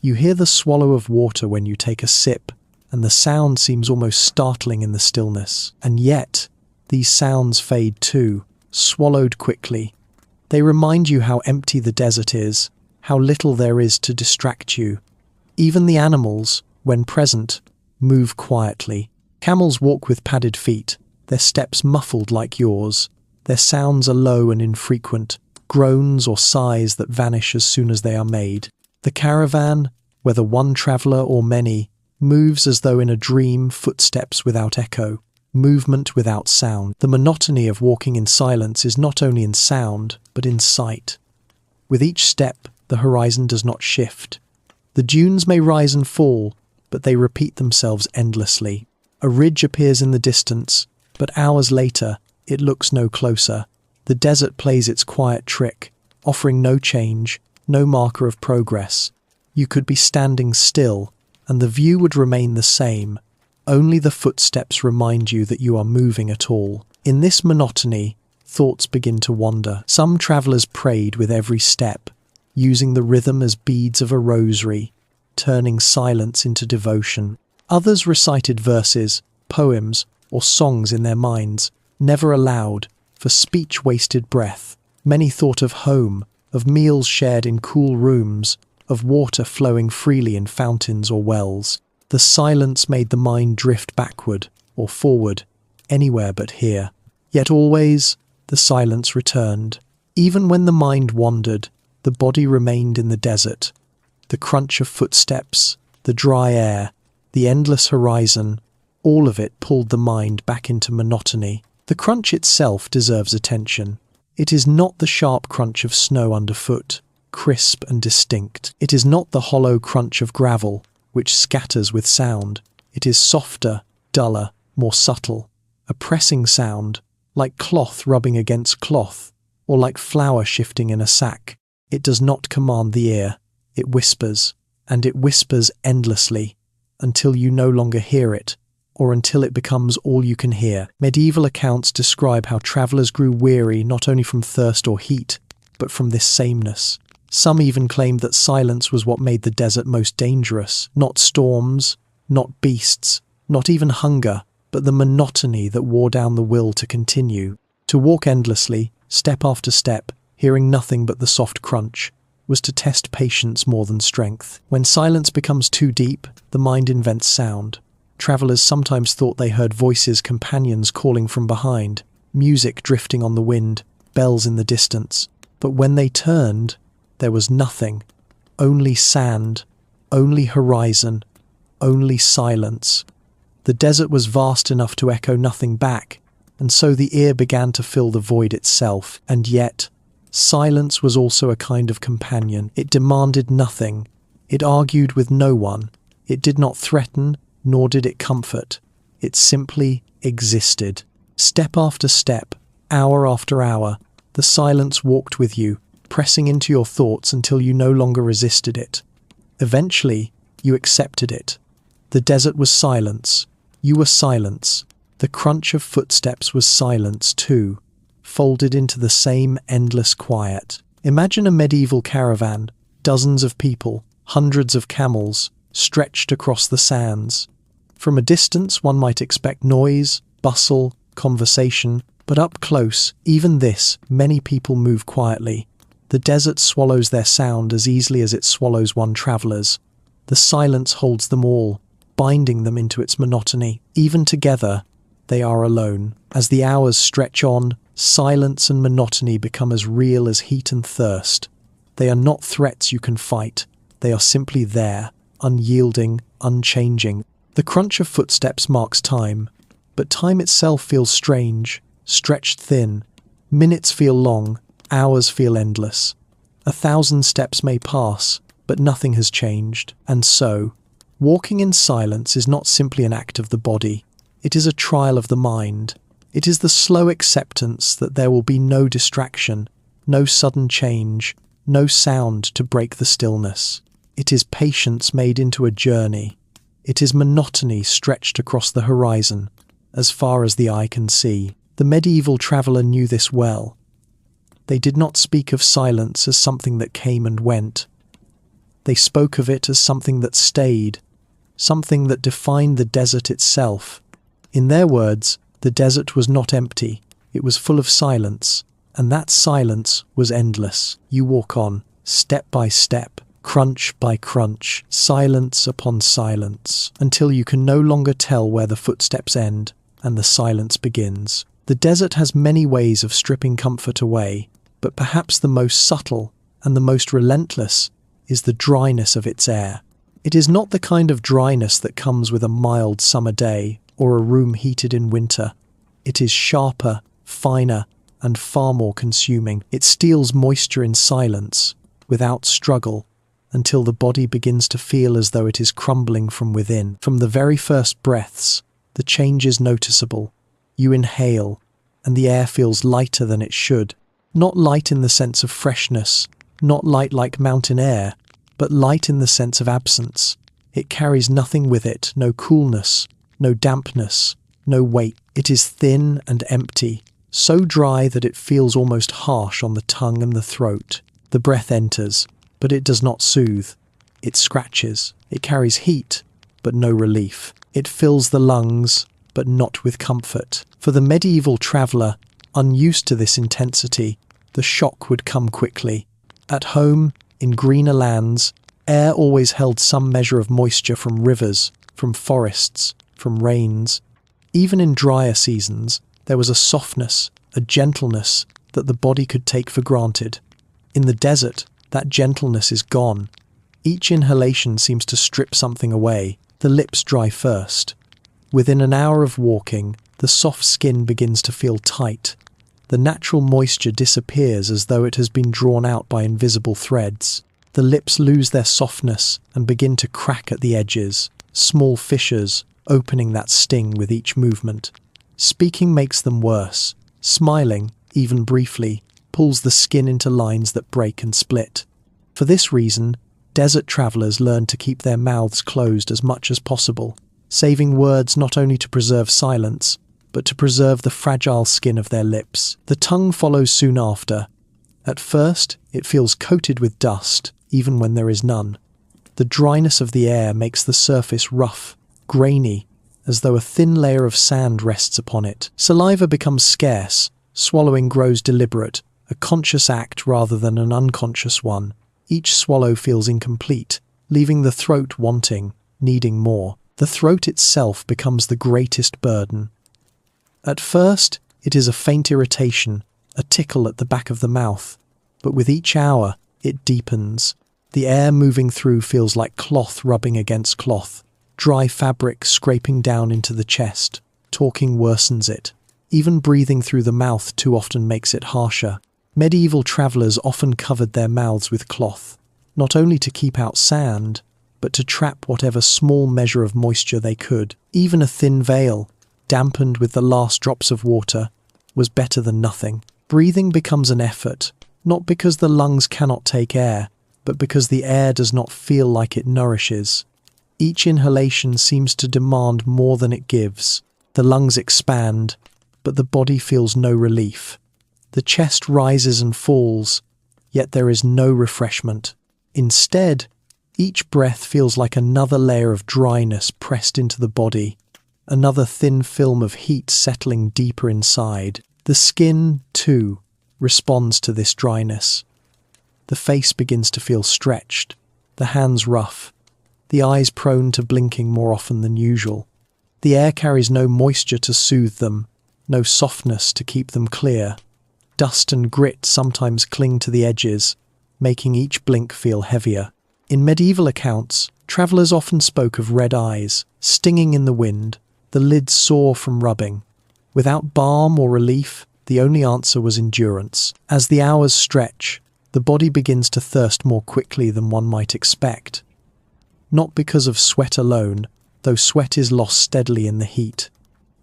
You hear the swallow of water when you take a sip, and the sound seems almost startling in the stillness. And yet, these sounds fade too, swallowed quickly. They remind you how empty the desert is, how little there is to distract you. Even the animals, when present, move quietly. Camels walk with padded feet, their steps muffled like yours. Their sounds are low and infrequent, groans or sighs that vanish as soon as they are made. The caravan, whether one traveller or many, moves as though in a dream, footsteps without echo, movement without sound. The monotony of walking in silence is not only in sound, but in sight. With each step, the horizon does not shift. The dunes may rise and fall, but they repeat themselves endlessly. A ridge appears in the distance, but hours later, it looks no closer. The desert plays its quiet trick, offering no change, no marker of progress. You could be standing still, and the view would remain the same. Only the footsteps remind you that you are moving at all. In this monotony, thoughts begin to wander. Some travelers prayed with every step, using the rhythm as beads of a rosary, turning silence into devotion. Others recited verses, poems, or songs in their minds, never aloud, for speech wasted breath. Many thought of home, of meals shared in cool rooms, of water flowing freely in fountains or wells. The silence made the mind drift backward or forward, anywhere but here. Yet always, the silence returned. Even when the mind wandered, the body remained in the desert. The crunch of footsteps, the dry air, the endless horizon, all of it pulled the mind back into monotony. The crunch itself deserves attention. It is not the sharp crunch of snow underfoot, crisp and distinct. It is not the hollow crunch of gravel, which scatters with sound. It is softer, duller, more subtle. A pressing sound, like cloth rubbing against cloth, or like flour shifting in a sack. It does not command the ear. It whispers, and it whispers endlessly, until you no longer hear it, or until it becomes all you can hear. Medieval accounts describe how travellers grew weary not only from thirst or heat, but from this sameness. Some even claimed that silence was what made the desert most dangerous. Not storms, not beasts, not even hunger, but the monotony that wore down the will to continue. To walk endlessly, step after step, hearing nothing but the soft crunch, was to test patience more than strength. When silence becomes too deep, the mind invents sound. Travellers sometimes thought they heard voices, companions calling from behind, music drifting on the wind, bells in the distance. But when they turned, there was nothing. Only sand, only horizon, only silence. The desert was vast enough to echo nothing back, and so the ear began to fill the void itself. And yet, silence was also a kind of companion. It demanded nothing. It argued with no one. It did not threaten, nor did it comfort. It simply existed. Step after step, hour after hour, the silence walked with you, pressing into your thoughts until you no longer resisted it. Eventually, you accepted it. The desert was silence. You were silence. The crunch of footsteps was silence too, folded into the same endless quiet. Imagine a medieval caravan, dozens of people, hundreds of camels, stretched across the sands. From a distance, one might expect noise, bustle, conversation, but up close, even this, many people move quietly. The desert swallows their sound as easily as it swallows one traveller's. The silence holds them all, binding them into its monotony. Even together, they are alone. As the hours stretch on, silence and monotony become as real as heat and thirst. They are not threats you can fight. They are simply there, unyielding, unchanging. The crunch of footsteps marks time, but time itself feels strange, stretched thin. Minutes feel long, hours feel endless. 1,000 steps may pass, but nothing has changed. And so, walking in silence is not simply an act of the body. It is a trial of the mind. It is the slow acceptance that there will be no distraction, no sudden change, no sound to break the stillness. It is patience made into a journey. It is monotony stretched across the horizon, as far as the eye can see. The medieval traveller knew this well. They did not speak of silence as something that came and went. They spoke of it as something that stayed, something that defined the desert itself. In their words, the desert was not empty, it was full of silence, and that silence was endless. You walk on, step by step, crunch by crunch, silence upon silence, until you can no longer tell where the footsteps end and the silence begins. The desert has many ways of stripping comfort away, but perhaps the most subtle and the most relentless is the dryness of its air. It is not the kind of dryness that comes with a mild summer day or a room heated in winter. It is sharper, finer, and far more consuming. It steals moisture in silence, without struggle, until the body begins to feel as though it is crumbling from within. From the very first breaths, the change is noticeable. You inhale, and the air feels lighter than it should. Not light in the sense of freshness, not light like mountain air, but light in the sense of absence. It carries nothing with it, no coolness, no dampness, no weight. It is thin and empty, so dry that it feels almost harsh on the tongue and the throat. The breath enters, but it does not soothe. It scratches. It carries heat, but no relief. It fills the lungs, but not with comfort. For the medieval traveller, unused to this intensity, the shock would come quickly. At home, in greener lands, air always held some measure of moisture from rivers, from forests, from rains. Even in drier seasons, there was a softness, a gentleness that the body could take for granted. In the desert, that gentleness is gone. Each inhalation seems to strip something away. The lips dry first. Within an hour of walking, the soft skin begins to feel tight. The natural moisture disappears as though it has been drawn out by invisible threads. The lips lose their softness and begin to crack at the edges, small fissures, opening that sting with each movement. Speaking makes them worse. Smiling, even briefly, pulls the skin into lines that break and split. For this reason, desert travellers learn to keep their mouths closed as much as possible, saving words not only to preserve silence, but to preserve the fragile skin of their lips. The tongue follows soon after. At first, it feels coated with dust, even when there is none. The dryness of the air makes the surface rough, grainy, as though a thin layer of sand rests upon it. Saliva becomes scarce, swallowing grows deliberate, a conscious act rather than an unconscious one. Each swallow feels incomplete, leaving the throat wanting, needing more. The throat itself becomes the greatest burden. At first, it is a faint irritation, a tickle at the back of the mouth, but with each hour, it deepens. The air moving through feels like cloth rubbing against cloth, dry fabric scraping down into the chest. Talking worsens it. Even breathing through the mouth too often makes it harsher. Medieval travellers often covered their mouths with cloth, not only to keep out sand, but to trap whatever small measure of moisture they could. Even a thin veil, dampened with the last drops of water, was better than nothing. Breathing becomes an effort, not because the lungs cannot take air, but because the air does not feel like it nourishes. Each inhalation seems to demand more than it gives. The lungs expand, but the body feels no relief. The chest rises and falls, yet there is no refreshment. Instead, each breath feels like another layer of dryness pressed into the body, another thin film of heat settling deeper inside. The skin, too, responds to this dryness. The face begins to feel stretched, the hands rough, the eyes prone to blinking more often than usual. The air carries no moisture to soothe them, no softness to keep them clear. Dust and grit sometimes cling to the edges, making each blink feel heavier. In medieval accounts, travelers often spoke of red eyes, stinging in the wind, the lids sore from rubbing. Without balm or relief, the only answer was endurance. As the hours stretch, the body begins to thirst more quickly than one might expect. Not because of sweat alone, though sweat is lost steadily in the heat.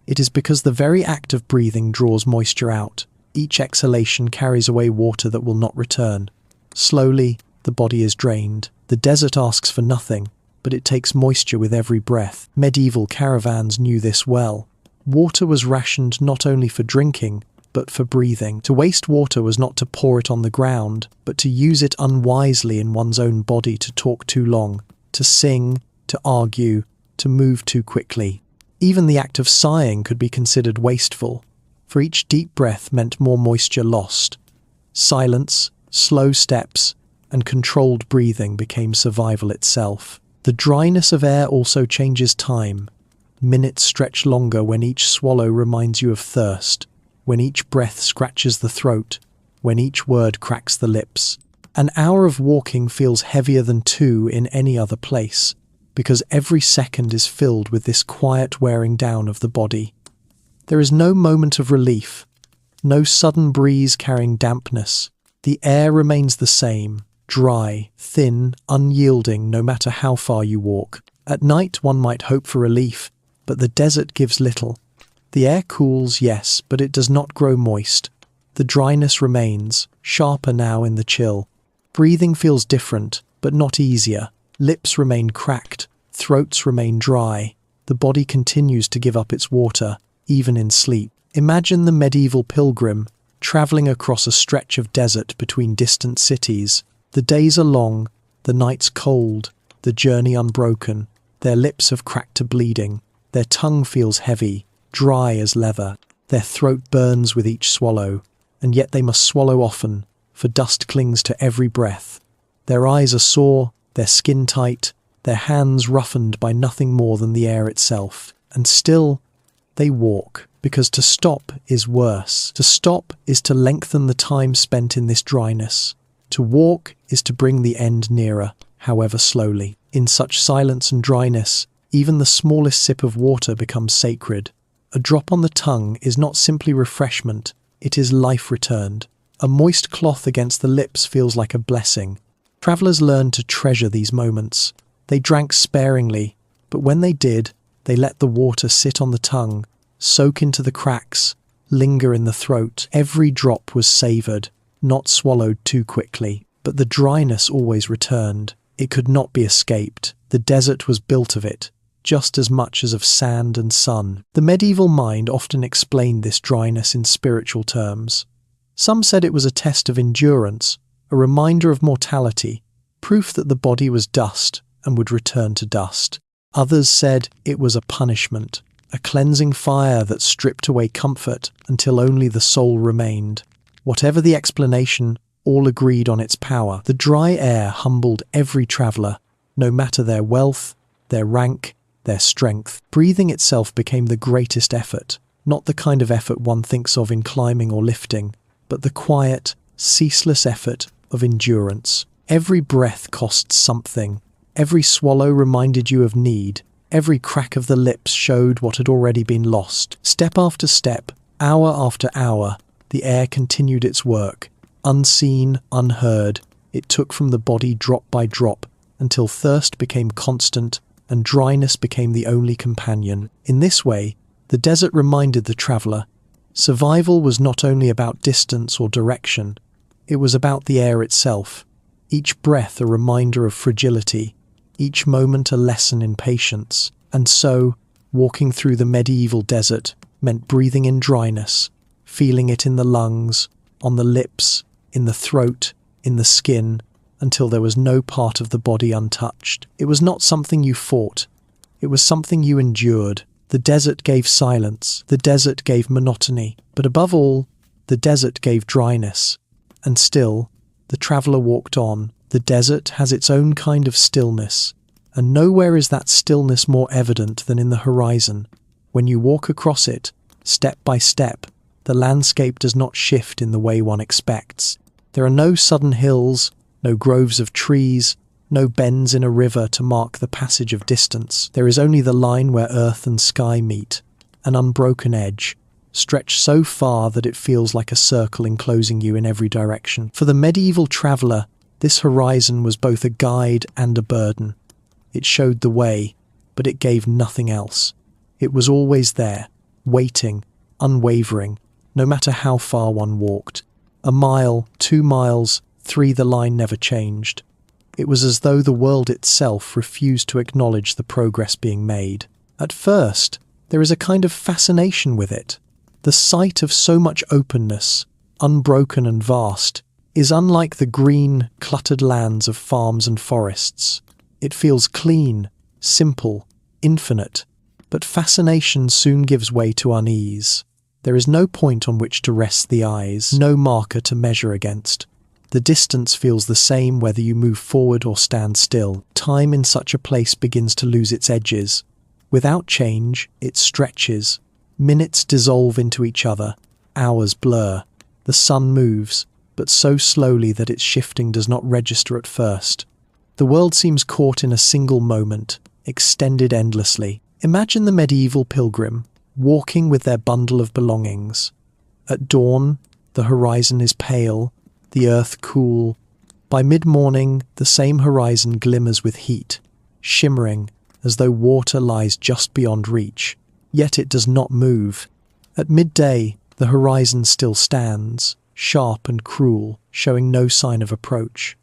It is because the very act of breathing draws moisture out. Each exhalation carries away water that will not return. Slowly, the body is drained. The desert asks for nothing, but it takes moisture with every breath. Medieval caravans knew this well. Water was rationed not only for drinking, but for breathing. To waste water was not to pour it on the ground, but to use it unwisely in one's own body, to talk too long, to sing, to argue, to move too quickly. Even the act of sighing could be considered wasteful, for each deep breath meant more moisture lost. Silence, slow steps, and controlled breathing became survival itself. The dryness of air also changes time. Minutes stretch longer when each swallow reminds you of thirst, when each breath scratches the throat, when each word cracks the lips. An hour of walking feels heavier than 2 in any other place, because every second is filled with this quiet wearing down of the body. There is no moment of relief, no sudden breeze carrying dampness. The air remains the same, dry, thin, unyielding, no matter how far you walk. At night one might hope for relief, but the desert gives little. The air cools, yes, but it does not grow moist. The dryness remains, sharper now in the chill. Breathing feels different, but not easier. Lips remain cracked, throats remain dry. The body continues to give up its water, even in sleep. Imagine the medieval pilgrim, traveling across a stretch of desert between distant cities. The days are long, the nights cold, the journey unbroken. Their lips have cracked to bleeding. Their tongue feels heavy, dry as leather. Their throat burns with each swallow, and yet they must swallow often, for dust clings to every breath. Their eyes are sore, their skin tight, their hands roughened by nothing more than the air itself. And still, they walk, because to stop is worse. To stop is to lengthen the time spent in this dryness. To walk is to bring the end nearer, however slowly. In such silence and dryness, even the smallest sip of water becomes sacred. A drop on the tongue is not simply refreshment, it is life returned. A moist cloth against the lips feels like a blessing. Travelers learned to treasure these moments. They drank sparingly, but when they did, they let the water sit on the tongue, soak into the cracks, linger in the throat. Every drop was savoured, not swallowed too quickly. But the dryness always returned. It could not be escaped. The desert was built of it, just as much as of sand and sun. The medieval mind often explained this dryness in spiritual terms. Some said it was a test of endurance, a reminder of mortality, proof that the body was dust and would return to dust. Others said it was a punishment, a cleansing fire that stripped away comfort until only the soul remained. Whatever the explanation, all agreed on its power. The dry air humbled every traveller, no matter their wealth, their rank, their strength. Breathing itself became the greatest effort, not the kind of effort one thinks of in climbing or lifting, but the quiet, ceaseless effort of endurance. Every breath cost something. Every swallow reminded you of need. Every crack of the lips showed what had already been lost. Step after step, hour after hour, the air continued its work. Unseen, unheard, it took from the body drop by drop, until thirst became constant and dryness became the only companion. In this way, the desert reminded the traveller, survival was not only about distance or direction, it was about the air itself. Each breath a reminder of fragility, each moment a lesson in patience. And so, walking through the medieval desert meant breathing in dryness, feeling it in the lungs, on the lips, in the throat, in the skin, until there was no part of the body untouched. It was not something you fought. It was something you endured. The desert gave silence. The desert gave monotony. But above all, the desert gave dryness. And still, the traveller walked on. The desert has its own kind of stillness, and nowhere is that stillness more evident than in the horizon. When you walk across it, step by step, the landscape does not shift in the way one expects. There are no sudden hills, no groves of trees, no bends in a river to mark the passage of distance. There is only the line where earth and sky meet, an unbroken edge, stretched so far that it feels like a circle enclosing you in every direction. For the medieval traveller, this horizon was both a guide and a burden. It showed the way, but it gave nothing else. It was always there, waiting, unwavering, no matter how far one walked. A mile, 2 miles, 3, the line never changed. It was as though the world itself refused to acknowledge the progress being made. At first, there is a kind of fascination with it. The sight of so much openness, unbroken and vast, is unlike the green, cluttered lands of farms and forests. It feels clean, simple, infinite, but fascination soon gives way to unease. There is no point on which to rest the eyes, no marker to measure against. The distance feels the same whether you move forward or stand still. Time in such a place begins to lose its edges. Without change, it stretches. Minutes dissolve into each other, hours blur. The sun moves, but so slowly that its shifting does not register at first. The world seems caught in a single moment, extended endlessly. Imagine the medieval pilgrim, walking with their bundle of belongings. At dawn, the horizon is pale, the earth cool. By mid-morning, the same horizon glimmers with heat, shimmering as though water lies just beyond reach. Yet it does not move. At midday, the horizon still stands, sharp and cruel, showing no sign of approach.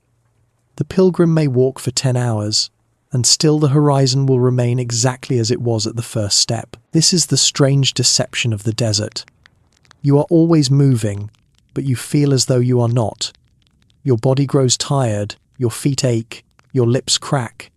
The pilgrim may walk for 10 hours, and still the horizon will remain exactly as it was at the first step. This is the strange deception of the desert. You are always moving, but you feel as though you are not. Your body grows tired, your feet ache, your lips crack,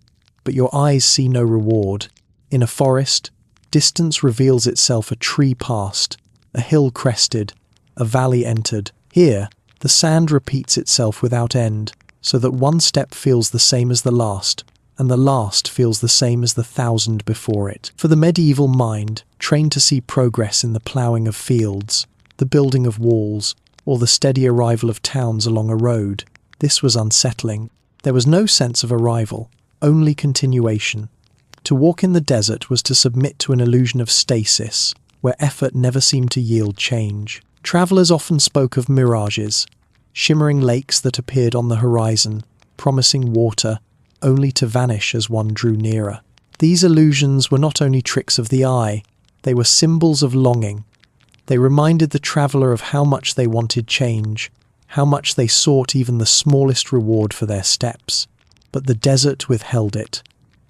but your eyes see no reward. In a forest, distance reveals itself: a tree passed, a hill crested, a valley entered. Here, the sand repeats itself without end, so that one step feels the same as the last, and the last feels the same as the 1,000 before it. For the medieval mind, trained to see progress in the ploughing of fields, the building of walls, or the steady arrival of towns along a road, this was unsettling. There was no sense of arrival, only continuation. To walk in the desert was to submit to an illusion of stasis, where effort never seemed to yield change. Travellers often spoke of mirages, shimmering lakes that appeared on the horizon, promising water, only to vanish as one drew nearer. These illusions were not only tricks of the eye, they were symbols of longing. They reminded the traveller of how much they wanted change, how much they sought even the smallest reward for their steps. But the desert withheld it.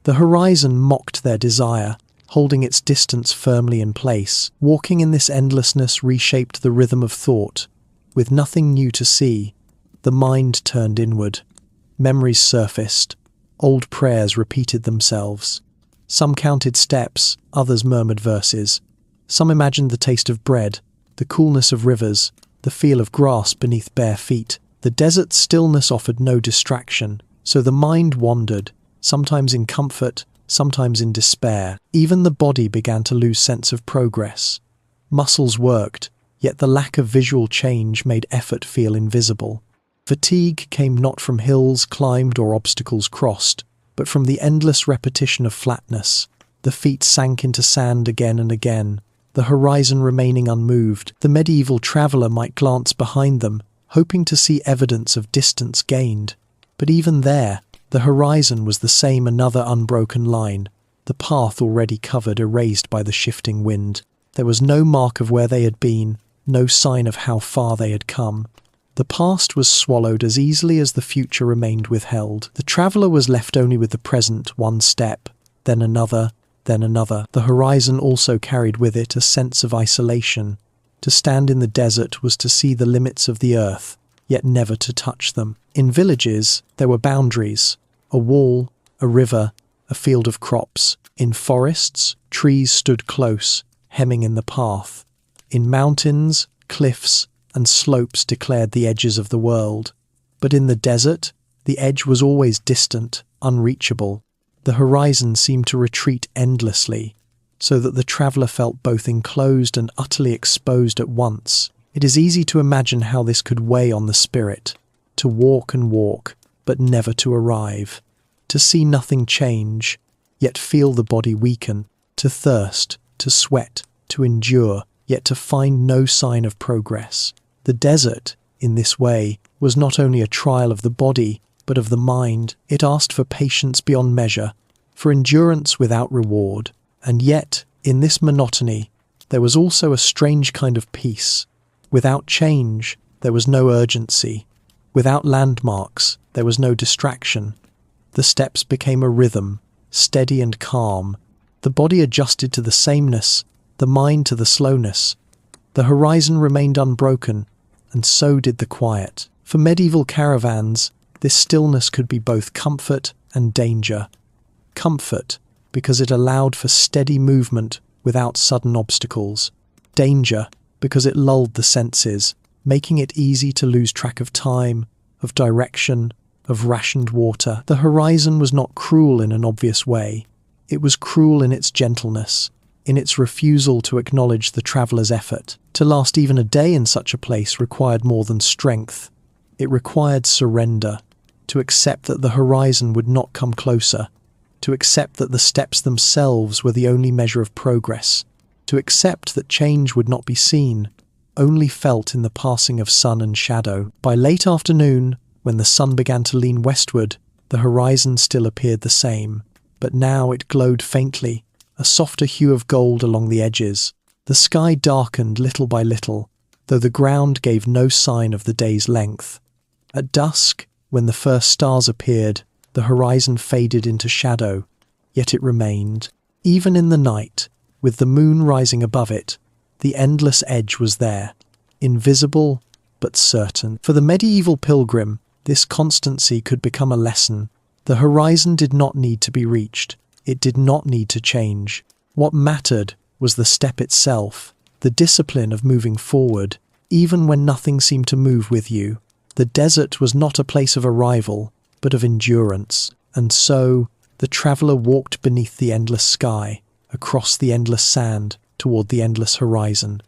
The horizon mocked their desire, holding its distance firmly in place. Walking in this endlessness reshaped the rhythm of thought. With nothing new to see, the mind turned inward. Memories surfaced. Old prayers repeated themselves. Some counted steps, others murmured verses. Some imagined the taste of bread, the coolness of rivers, the feel of grass beneath bare feet. The desert's stillness offered no distraction, so the mind wandered, sometimes in comfort, sometimes in despair. Even the body began to lose sense of progress. Muscles worked, yet the lack of visual change made effort feel invisible. Fatigue came not from hills climbed or obstacles crossed, but from the endless repetition of flatness. The feet sank into sand again and again, the horizon remaining unmoved. The medieval traveller might glance behind them, hoping to see evidence of distance gained. But even there, the horizon was the same, another unbroken line, the path already covered, erased by the shifting wind. There was no mark of where they had been, no sign of how far they had come. The past was swallowed as easily as the future remained withheld. The traveller was left only with the present, one step, then another, then another. The horizon also carried with it a sense of isolation. To stand in the desert was to see the limits of the earth, yet never to touch them. In villages, there were boundaries, a wall, a river, a field of crops. In forests, trees stood close, hemming in the path. In mountains, cliffs, and slopes declared the edges of the world. But in the desert, the edge was always distant, unreachable. The horizon seemed to retreat endlessly, so that the traveller felt both enclosed and utterly exposed at once. It is easy to imagine how this could weigh on the spirit. To walk and walk, but never to arrive. To see nothing change, yet feel the body weaken, to thirst, to sweat, to endure, yet to find no sign of progress. The desert, in this way, was not only a trial of the body, but of the mind. It asked for patience beyond measure, for endurance without reward. And yet, in this monotony, there was also a strange kind of peace. Without change, there was no urgency. Without landmarks, there was no distraction. The steps became a rhythm, steady and calm. The body adjusted to the sameness, the mind to the slowness. The horizon remained unbroken, and so did the quiet. For medieval caravans, this stillness could be both comfort and danger. Comfort, because it allowed for steady movement without sudden obstacles. Danger, because it lulled the senses, making it easy to lose track of time, of direction, of rationed water. The horizon was not cruel in an obvious way. It was cruel in its gentleness, in its refusal to acknowledge the traveller's effort. To last even a day in such a place required more than strength. It required surrender, to accept that the horizon would not come closer, to accept that the steps themselves were the only measure of progress, to accept that change would not be seen, only felt in the passing of sun and shadow. By late afternoon, when the sun began to lean westward, the horizon still appeared the same, but now it glowed faintly, a softer hue of gold along the edges. The sky darkened little by little, though the ground gave no sign of the day's length. At dusk, when the first stars appeared, the horizon faded into shadow, yet it remained. Even in the night, with the moon rising above it, the endless edge was there, invisible but certain. For the medieval pilgrim, this constancy could become a lesson. The horizon did not need to be reached. It did not need to change. What mattered was the step itself, the discipline of moving forward, even when nothing seemed to move with you. The desert was not a place of arrival, but of endurance. And so, the traveller walked beneath the endless sky, across the endless sand, toward the endless horizon.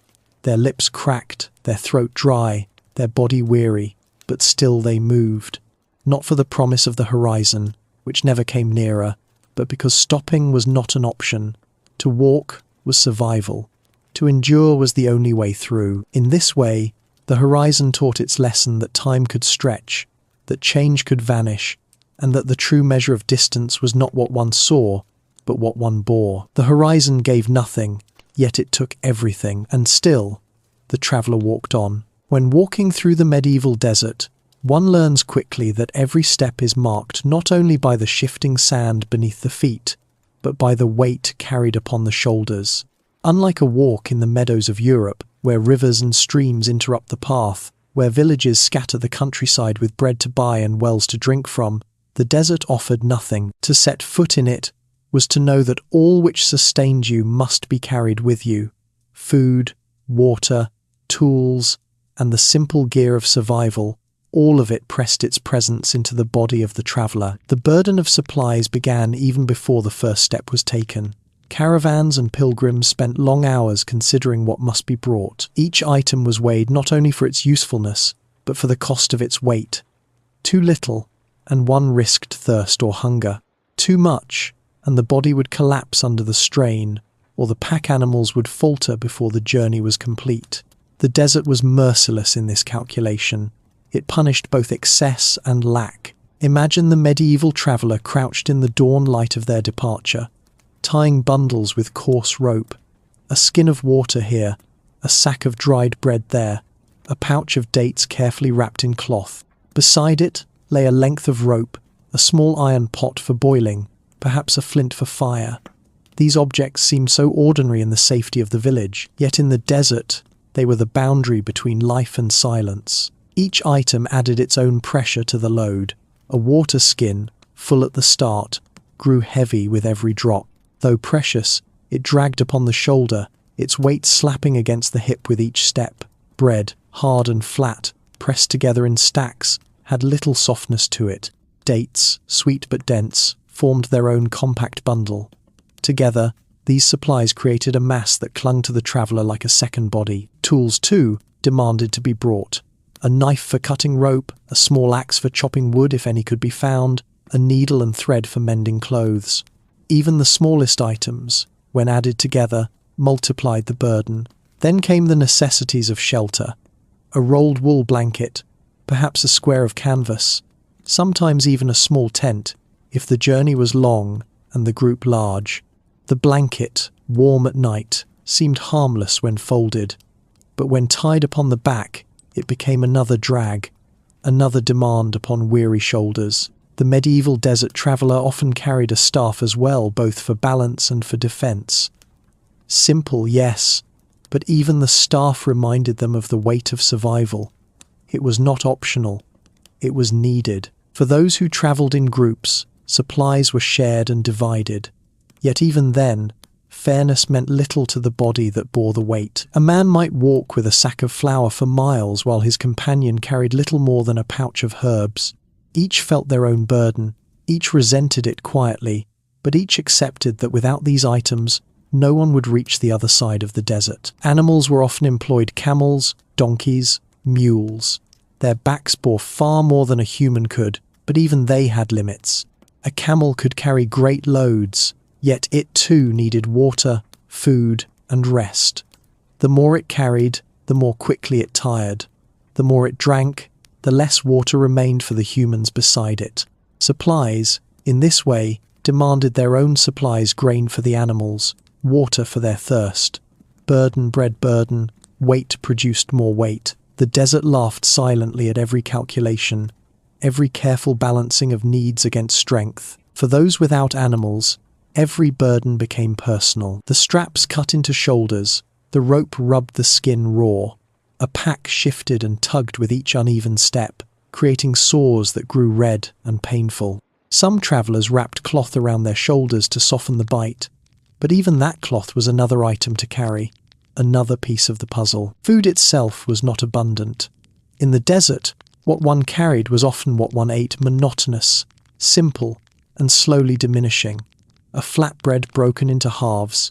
Their lips cracked, their throat dry, their body weary, but still they moved. Not for the promise of the horizon, which never came nearer, but because stopping was not an option. To walk was survival. To endure was the only way through. In this way, the horizon taught its lesson that time could stretch, that change could vanish, and that the true measure of distance was not what one saw, but what one bore. The horizon gave nothing, yet it took everything, and still, the traveller walked on. When walking through the medieval desert, one learns quickly that every step is marked not only by the shifting sand beneath the feet, but by the weight carried upon the shoulders. Unlike a walk in the meadows of Europe, where rivers and streams interrupt the path, where villages scatter the countryside with bread to buy and wells to drink from, the desert offered nothing. To set foot in it was to know that all which sustained you must be carried with you. Food, water, tools, and the simple gear of survival, all of it pressed its presence into the body of the traveller. The burden of supplies began even before the first step was taken. Caravans and pilgrims spent long hours considering what must be brought. Each item was weighed not only for its usefulness, but for the cost of its weight. Too little, and one risked thirst or hunger. Too much, and the body would collapse under the strain, or the pack animals would falter before the journey was complete. The desert was merciless in this calculation. It punished both excess and lack. Imagine the medieval traveller crouched in the dawn light of their departure, tying bundles with coarse rope, a skin of water here, a sack of dried bread there, a pouch of dates carefully wrapped in cloth. Beside it lay a length of rope, a small iron pot for boiling, perhaps a flint for fire. These objects seemed so ordinary in the safety of the village, yet in the desert they were the boundary between life and silence. Each item added its own pressure to the load. A water skin, full at the start, grew heavy with every drop. Though precious, it dragged upon the shoulder, its weight slapping against the hip with each step. Bread, hard and flat, pressed together in stacks, had little softness to it. Dates, sweet but dense, formed their own compact bundle. Together, these supplies created a mass that clung to the traveller like a second body. Tools, too, demanded to be brought. A knife for cutting rope, a small axe for chopping wood if any could be found, a needle and thread for mending clothes. Even the smallest items, when added together, multiplied the burden. Then came the necessities of shelter. A rolled wool blanket, perhaps a square of canvas, sometimes even a small tent, if the journey was long and the group large. The blanket, warm at night, seemed harmless when folded, but when tied upon the back, it became another drag, another demand upon weary shoulders. The medieval desert traveller often carried a staff as well, both for balance and for defence. Simple, yes, but even the staff reminded them of the weight of survival. It was not optional, it was needed. For those who travelled in groups, supplies were shared and divided. Yet even then, fairness meant little to the body that bore the weight. A man might walk with a sack of flour for miles while his companion carried little more than a pouch of herbs. Each felt their own burden, each resented it quietly, but each accepted that without these items, no one would reach the other side of the desert. Animals were often employed: camels, donkeys, mules. Their backs bore far more than a human could, but even they had limits. A camel could carry great loads, yet it too needed water, food, and rest. The more it carried, the more quickly it tired. The more it drank, the less water remained for the humans beside it. Supplies, in this way, demanded their own supplies: grain for the animals, water for their thirst. Burden bred burden, weight produced more weight. The desert laughed silently at every calculation, every careful balancing of needs against strength. For those without animals, every burden became personal. The straps cut into shoulders, the rope rubbed the skin raw. A pack shifted and tugged with each uneven step, creating sores that grew red and painful. Some travellers wrapped cloth around their shoulders to soften the bite, but even that cloth was another item to carry, another piece of the puzzle. Food itself was not abundant. In the desert, what one carried was often what one ate: monotonous, simple, and slowly diminishing. A flatbread broken into halves,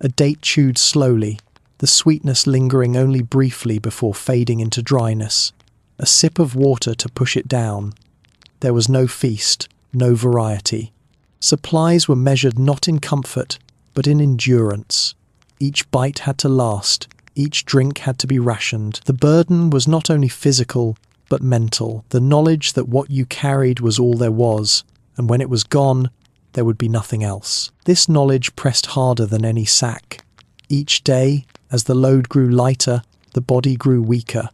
a date chewed slowly, the sweetness lingering only briefly before fading into dryness, a sip of water to push it down. There was no feast, no variety. Supplies were measured not in comfort, but in endurance. Each bite had to last, each drink had to be rationed. The burden was not only physical, but mental. The knowledge that what you carried was all there was, and when it was gone, there would be nothing else. This knowledge pressed harder than any sack. Each day, as the load grew lighter, the body grew weaker.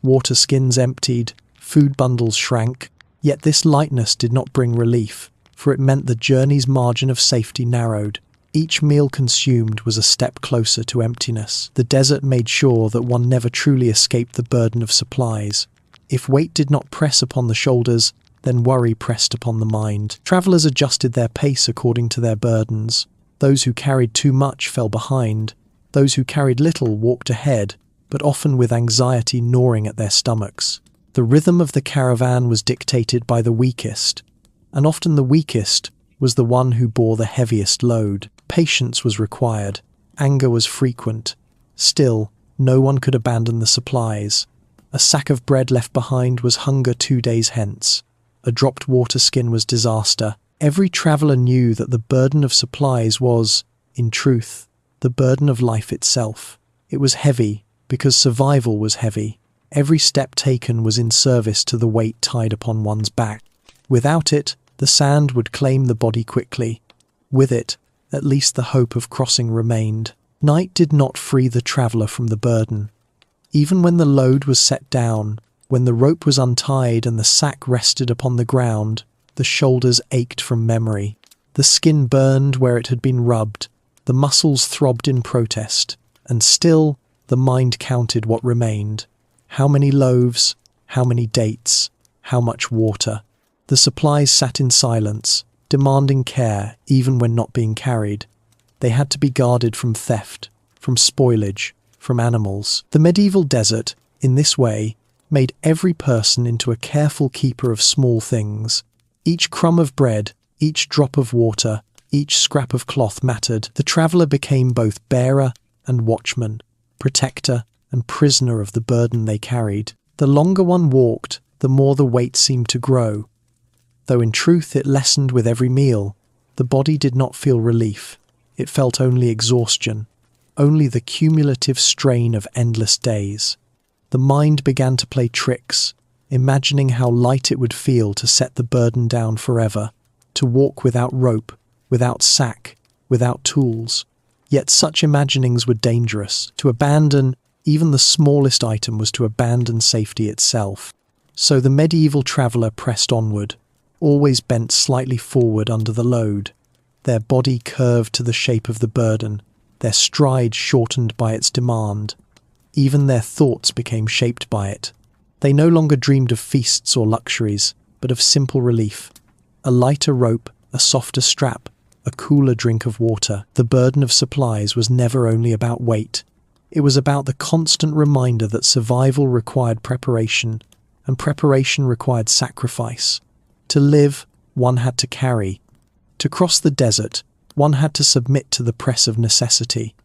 Water skins emptied, food bundles shrank. Yet this lightness did not bring relief, for it meant the journey's margin of safety narrowed. Each meal consumed was a step closer to emptiness. The desert made sure that one never truly escaped the burden of supplies. If weight did not press upon the shoulders, then worry pressed upon the mind. Travellers adjusted their pace according to their burdens. Those who carried too much fell behind. Those who carried little walked ahead, but often with anxiety gnawing at their stomachs. The rhythm of the caravan was dictated by the weakest, and often the weakest was the one who bore the heaviest load. Patience was required. Anger was frequent. Still, no one could abandon the supplies. A sack of bread left behind was hunger 2 days hence. A dropped water skin was disaster. Every traveller knew that the burden of supplies was, in truth, the burden of life itself. It was heavy because survival was heavy. Every step taken was in service to the weight tied upon one's back. Without it, the sand would claim the body quickly. With it, at least the hope of crossing remained. Night did not free the traveller from the burden. Even when the load was set down, when the rope was untied and the sack rested upon the ground, the shoulders ached from memory. The skin burned where it had been rubbed, the muscles throbbed in protest, and still the mind counted what remained. How many loaves, how many dates, how much water. The supplies sat in silence, demanding care even when not being carried. They had to be guarded from theft, from spoilage, from animals. The medieval desert, in this way, made every person into a careful keeper of small things. Each crumb of bread, each drop of water, each scrap of cloth mattered. The traveller became both bearer and watchman, protector and prisoner of the burden they carried. The longer one walked, the more the weight seemed to grow. Though in truth it lessened with every meal, the body did not feel relief. It felt only exhaustion, only the cumulative strain of endless days. The mind began to play tricks, imagining how light it would feel to set the burden down forever, to walk without rope, without sack, without tools. Yet such imaginings were dangerous. To abandon even the smallest item was to abandon safety itself. So the medieval traveller pressed onward, always bent slightly forward under the load, their body curved to the shape of the burden, their stride shortened by its demand. Even their thoughts became shaped by it. They no longer dreamed of feasts or luxuries, but of simple relief. A lighter rope, a softer strap, a cooler drink of water. The burden of supplies was never only about weight. It was about the constant reminder that survival required preparation, and preparation required sacrifice. To live, one had to carry. To cross the desert, one had to submit to the press of necessity.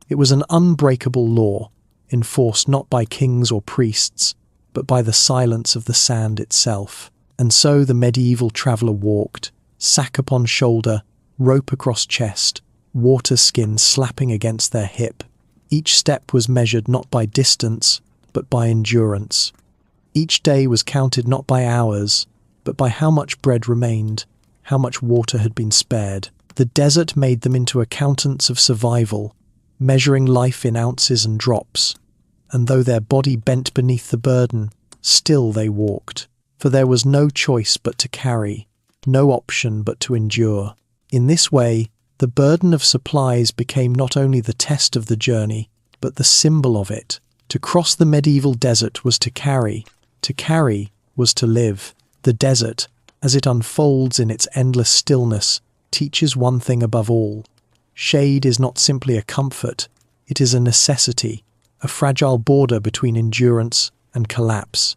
It was an unbreakable law, enforced not by kings or priests, but by the silence of the sand itself. And so the medieval traveller walked, sack upon shoulder, rope across chest, water skin slapping against their hip. Each step was measured not by distance, but by endurance. Each day was counted not by hours, but by how much bread remained, how much water had been spared. The desert made them into accountants of survival, measuring life in ounces and drops. And though their body bent beneath the burden, still they walked, for there was no choice but to carry, no option but to endure. In this way, the burden of supplies became not only the test of the journey, but the symbol of it. To cross the medieval desert was to carry was to live. The desert, as it unfolds in its endless stillness, teaches one thing above all. Shade is not simply a comfort, it is a necessity, a fragile border between endurance and collapse.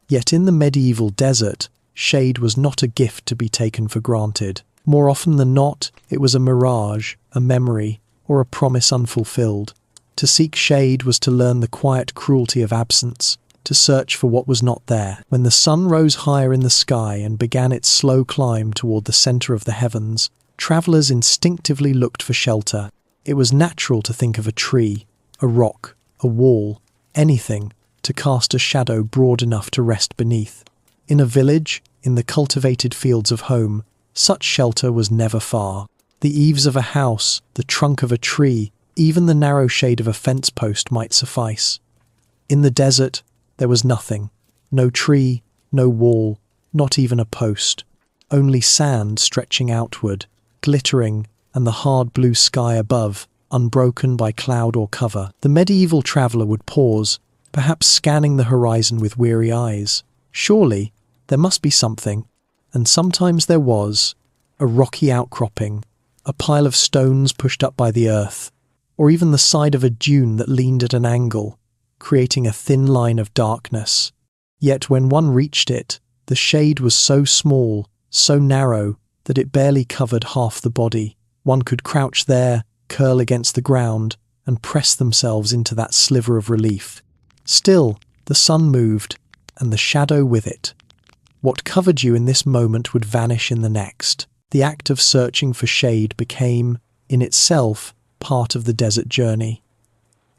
Yet in the medieval desert, shade was not a gift to be taken for granted. More often than not, it was a mirage, a memory, or a promise unfulfilled. To seek shade was to learn the quiet cruelty of absence, to search for what was not there. When the sun rose higher in the sky and began its slow climb toward the center of the heavens, travelers instinctively looked for shelter. It was natural to think of a tree, a rock, a wall, anything, to cast a shadow broad enough to rest beneath. In a village, in the cultivated fields of home, such shelter was never far. The eaves of a house, the trunk of a tree, even the narrow shade of a fence post might suffice. In the desert, there was nothing. No tree, no wall, not even a post. Only sand stretching outward, glittering, and the hard blue sky above, unbroken by cloud or cover. The medieval traveller would pause, perhaps scanning the horizon with weary eyes. Surely, there must be something. And sometimes there was, a rocky outcropping, a pile of stones pushed up by the earth, or even the side of a dune that leaned at an angle, creating a thin line of darkness. Yet when one reached it, the shade was so small, so narrow, that it barely covered half the body. One could crouch there, curl against the ground, and press themselves into that sliver of relief. Still, the sun moved, and the shadow with it. What covered you in this moment would vanish in the next. The act of searching for shade became, in itself, part of the desert journey.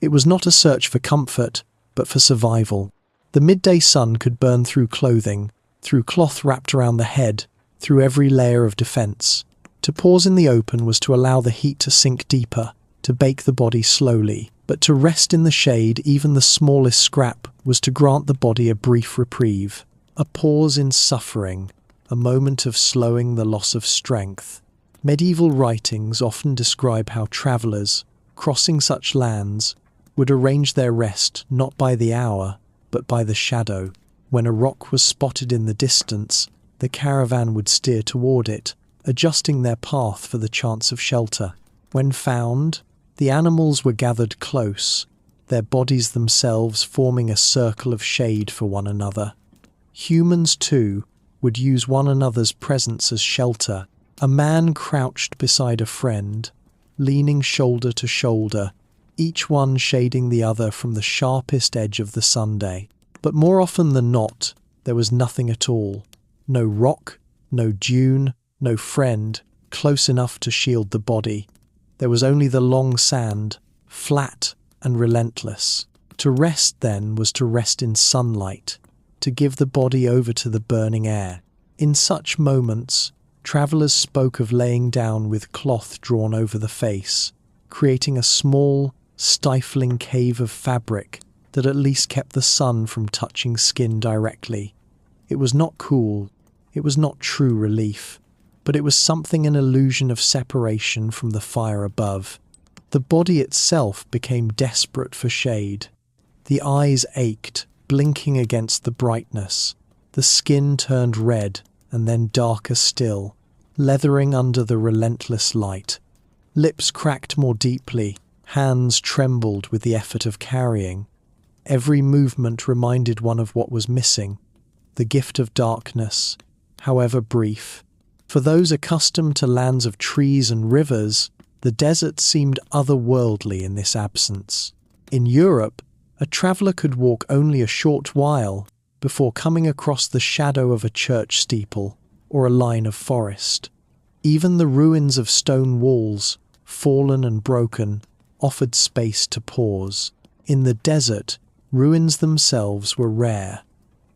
It was not a search for comfort, but for survival. The midday sun could burn through clothing, through cloth wrapped around the head, through every layer of defense. To pause in the open was to allow the heat to sink deeper, to bake the body slowly. But to rest in the shade, even the smallest scrap, was to grant the body a brief reprieve. A pause in suffering, a moment of slowing the loss of strength. Medieval writings often describe how travellers, crossing such lands, would arrange their rest not by the hour, but by the shadow. When a rock was spotted in the distance, the caravan would steer toward it, adjusting their path for the chance of shelter. When found, the animals were gathered close, their bodies themselves forming a circle of shade for one another. Humans, too, would use one another's presence as shelter. A man crouched beside a friend, leaning shoulder to shoulder, each one shading the other from the sharpest edge of the Sunday. But more often than not, there was nothing at all. No rock, no dune, no friend, close enough to shield the body. There was only the long sand, flat and relentless. To rest, then, was to rest in sunlight, to give the body over to the burning air. In such moments, travellers spoke of laying down with cloth drawn over the face, creating a small, stifling cave of fabric that at least kept the sun from touching skin directly. It was not cool, it was not true relief, but it was something an illusion of separation from the fire above. The body itself became desperate for shade. The eyes ached, blinking against the brightness. The skin turned red and then darker still, leathering under the relentless light. Lips cracked more deeply, hands trembled with the effort of carrying. Every movement reminded one of what was missing, the gift of darkness, however brief. For those accustomed to lands of trees and rivers, the desert seemed otherworldly in this absence. In Europe, a traveller could walk only a short while before coming across the shadow of a church steeple or a line of forest. Even the ruins of stone walls, fallen and broken, offered space to pause. In the desert, ruins themselves were rare.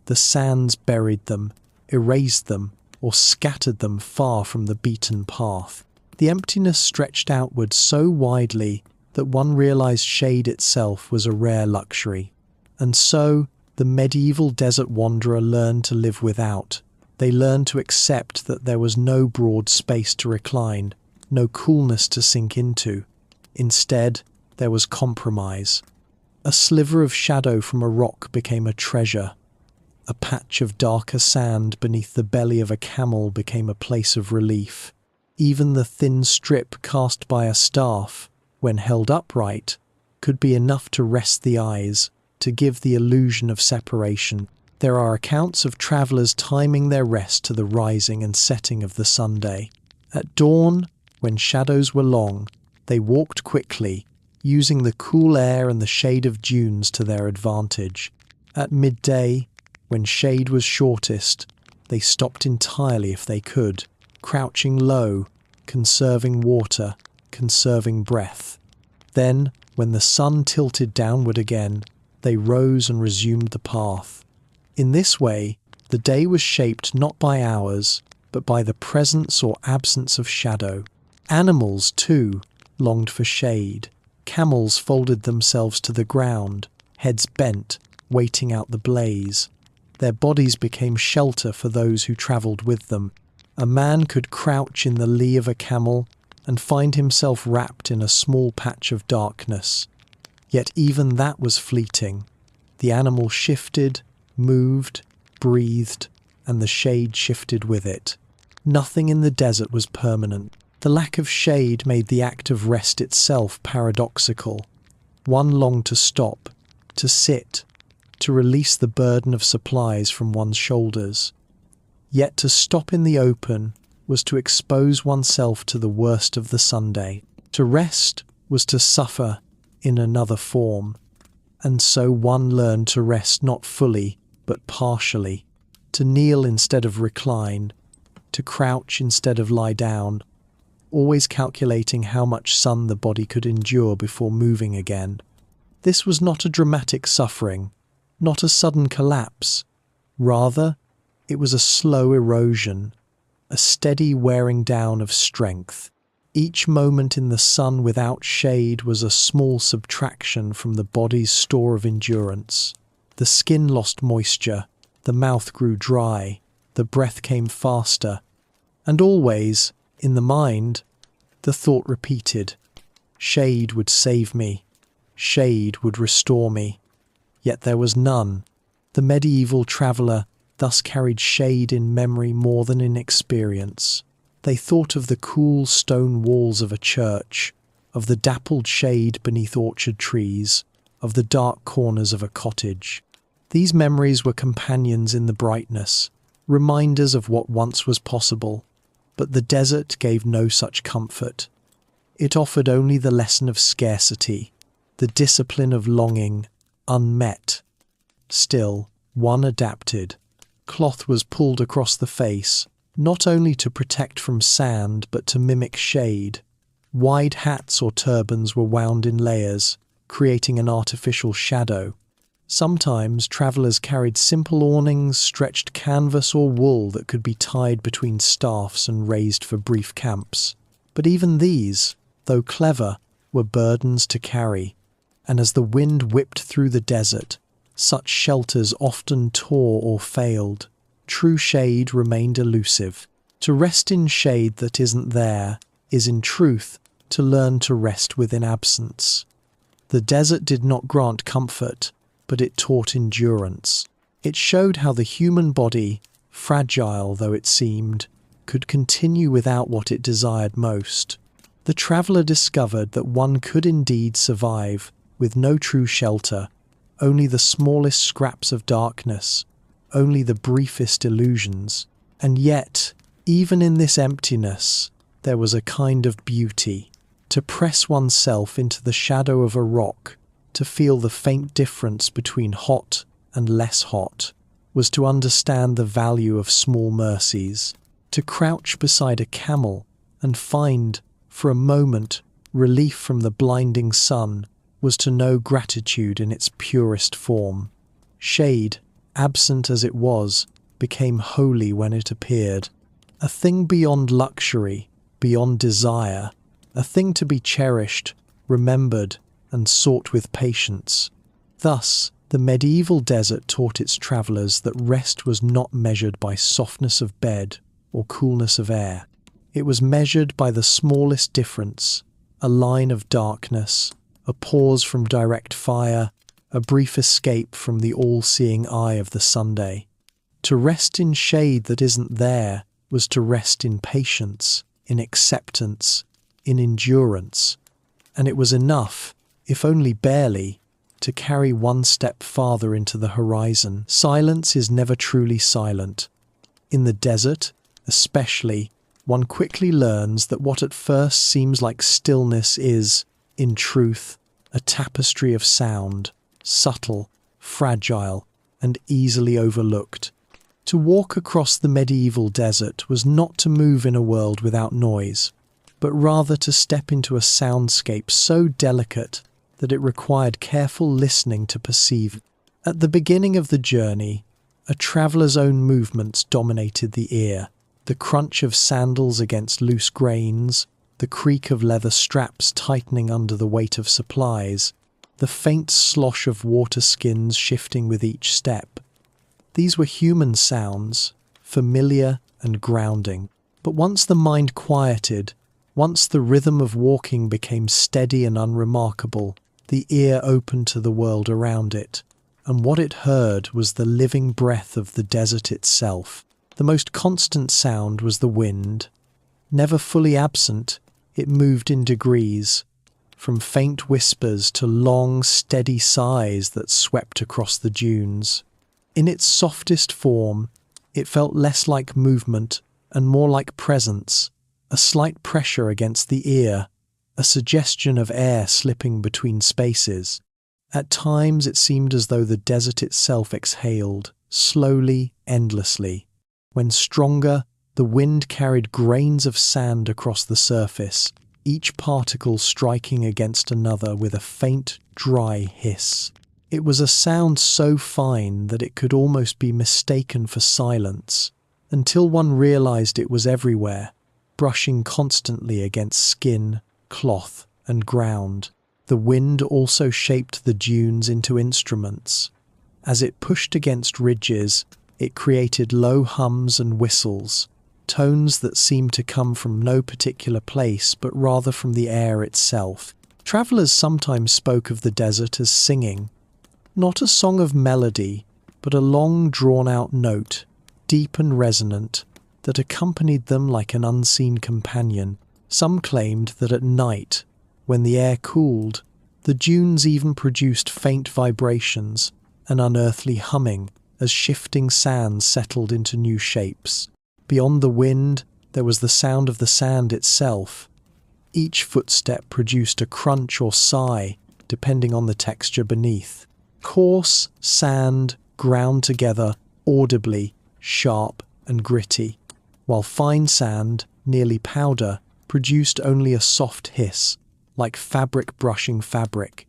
The sands buried them, erased them, or scattered them far from the beaten path. The emptiness stretched outward so widely that one realized shade itself was a rare luxury. And so, the medieval desert wanderer learned to live without. They learned to accept that there was no broad space to recline, no coolness to sink into. Instead, there was compromise. A sliver of shadow from a rock became a treasure. A patch of darker sand beneath the belly of a camel became a place of relief. Even the thin strip cast by a staff, when held upright, could be enough to rest the eyes, to give the illusion of separation. There are accounts of travellers timing their rest to the rising and setting of the Sunday. At dawn, when shadows were long, they walked quickly, using the cool air and the shade of dunes to their advantage. At midday, when shade was shortest, they stopped entirely if they could, crouching low, conserving water, conserving breath. Then, when the sun tilted downward again, they rose and resumed the path. In this way, the day was shaped not by hours, but by the presence or absence of shadow. Animals, too, longed for shade. Camels folded themselves to the ground, heads bent, waiting out the blaze. Their bodies became shelter for those who travelled with them. A man could crouch in the lee of a camel and find himself wrapped in a small patch of darkness. Yet even that was fleeting. The animal shifted, moved, breathed, and the shade shifted with it. Nothing in the desert was permanent. The lack of shade made the act of rest itself paradoxical. One longed to stop, to sit, to release the burden of supplies from one's shoulders. Yet to stop in the open was to expose oneself to the worst of the Sunday. To rest was to suffer in another form. And so one learned to rest not fully, but partially, to kneel instead of recline, to crouch instead of lie down, always calculating how much sun the body could endure before moving again. This was not a dramatic suffering, not a sudden collapse. Rather, it was a slow erosion, a steady wearing down of strength. Each moment in the sun without shade was a small subtraction from the body's store of endurance. The skin lost moisture, the mouth grew dry, the breath came faster, and always, in the mind, the thought repeated, shade would save me, shade would restore me. Yet there was none. The medieval traveller thus carried shade in memory more than in experience. They thought of the cool stone walls of a church, of the dappled shade beneath orchard trees, of the dark corners of a cottage. These memories were companions in the brightness, reminders of what once was possible. But the desert gave no such comfort. It offered only the lesson of scarcity, the discipline of longing, unmet. Still, One adapted. Cloth was pulled across the face, not only to protect from sand but to mimic shade. Wide hats or turbans were wound in layers, creating an artificial shadow. Sometimes travellers carried simple awnings, stretched canvas or wool that could be tied between staffs and raised for brief camps. But even these, though clever, were burdens to carry, and as the wind whipped through the desert, such shelters often tore or failed. True shade remained elusive. To rest in shade that isn't there is, in truth, to learn to rest within absence. The desert did not grant comfort, but it taught endurance. It showed how the human body, fragile though it seemed, could continue without what it desired most. The traveller discovered that one could indeed survive with no true shelter, only the smallest scraps of darkness, only the briefest illusions. And yet, even in this emptiness, there was a kind of beauty. To press oneself into the shadow of a rock, to feel the faint difference between hot and less hot, was to understand the value of small mercies. To crouch beside a camel and find, for a moment, relief from the blinding sun was to know gratitude in its purest form. Shade, absent as it was, became holy when it appeared. A thing beyond luxury, beyond desire, a thing to be cherished, remembered, and sought with patience. Thus, the medieval desert taught its travellers that rest was not measured by softness of bed or coolness of air. It was measured by the smallest difference, a line of darkness, a pause from direct fire, a brief escape from the all-seeing eye of the Sunday. To rest in shade that isn't there was to rest in patience, in acceptance, in endurance. And it was enough, if only barely, to carry one step farther into the horizon. Silence is never truly silent. In the desert, especially, one quickly learns that what at first seems like stillness is, in truth, a tapestry of sound, subtle, fragile, and easily overlooked. To walk across the medieval desert was not to move in a world without noise, but rather to step into a soundscape so delicate that it required careful listening to perceive. At the beginning of the journey, a traveller's own movements dominated the ear. The crunch of sandals against loose grains, the creak of leather straps tightening under the weight of supplies, the faint slosh of water skins shifting with each step. These were human sounds, familiar and grounding. But once the mind quieted, once the rhythm of walking became steady and unremarkable, the ear opened to the world around it, and what it heard was the living breath of the desert itself. The most constant sound was the wind. Never fully absent, it moved in degrees, from faint whispers to long, steady sighs that swept across the dunes. In its softest form, it felt less like movement and more like presence, a slight pressure against the ear, a suggestion of air slipping between spaces. At times it seemed as though the desert itself exhaled, slowly, endlessly. When stronger, the wind carried grains of sand across the surface, each particle striking against another with a faint, dry hiss. It was a sound so fine that it could almost be mistaken for silence, until one realized it was everywhere, brushing constantly against skin, cloth, and ground. The wind also shaped the dunes into instruments. As it pushed against ridges, it created low hums and whistles, tones that seemed to come from no particular place but rather from the air itself. Travellers sometimes spoke of the desert as singing, not a song of melody, but a long drawn-out note, deep and resonant, that accompanied them like an unseen companion. Some claimed that at night, when the air cooled, the dunes even produced faint vibrations, an unearthly humming, as shifting sands settled into new shapes. Beyond the wind, there was the sound of the sand itself. Each footstep produced a crunch or sigh, depending on the texture beneath. Coarse sand, ground together audibly, sharp and gritty, while fine sand, nearly powder, produced only a soft hiss, like fabric brushing fabric.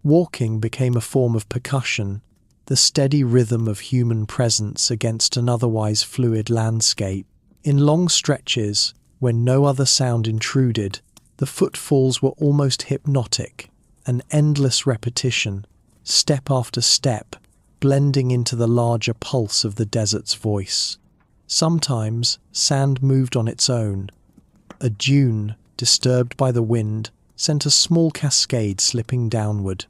Walking became a form of percussion, the steady rhythm of human presence against an otherwise fluid landscape. In long stretches, when no other sound intruded, the footfalls were almost hypnotic, an endless repetition, step after step, blending into the larger pulse of the desert's voice. Sometimes sand moved on its own. A dune, disturbed by the wind, sent a small cascade slipping downward.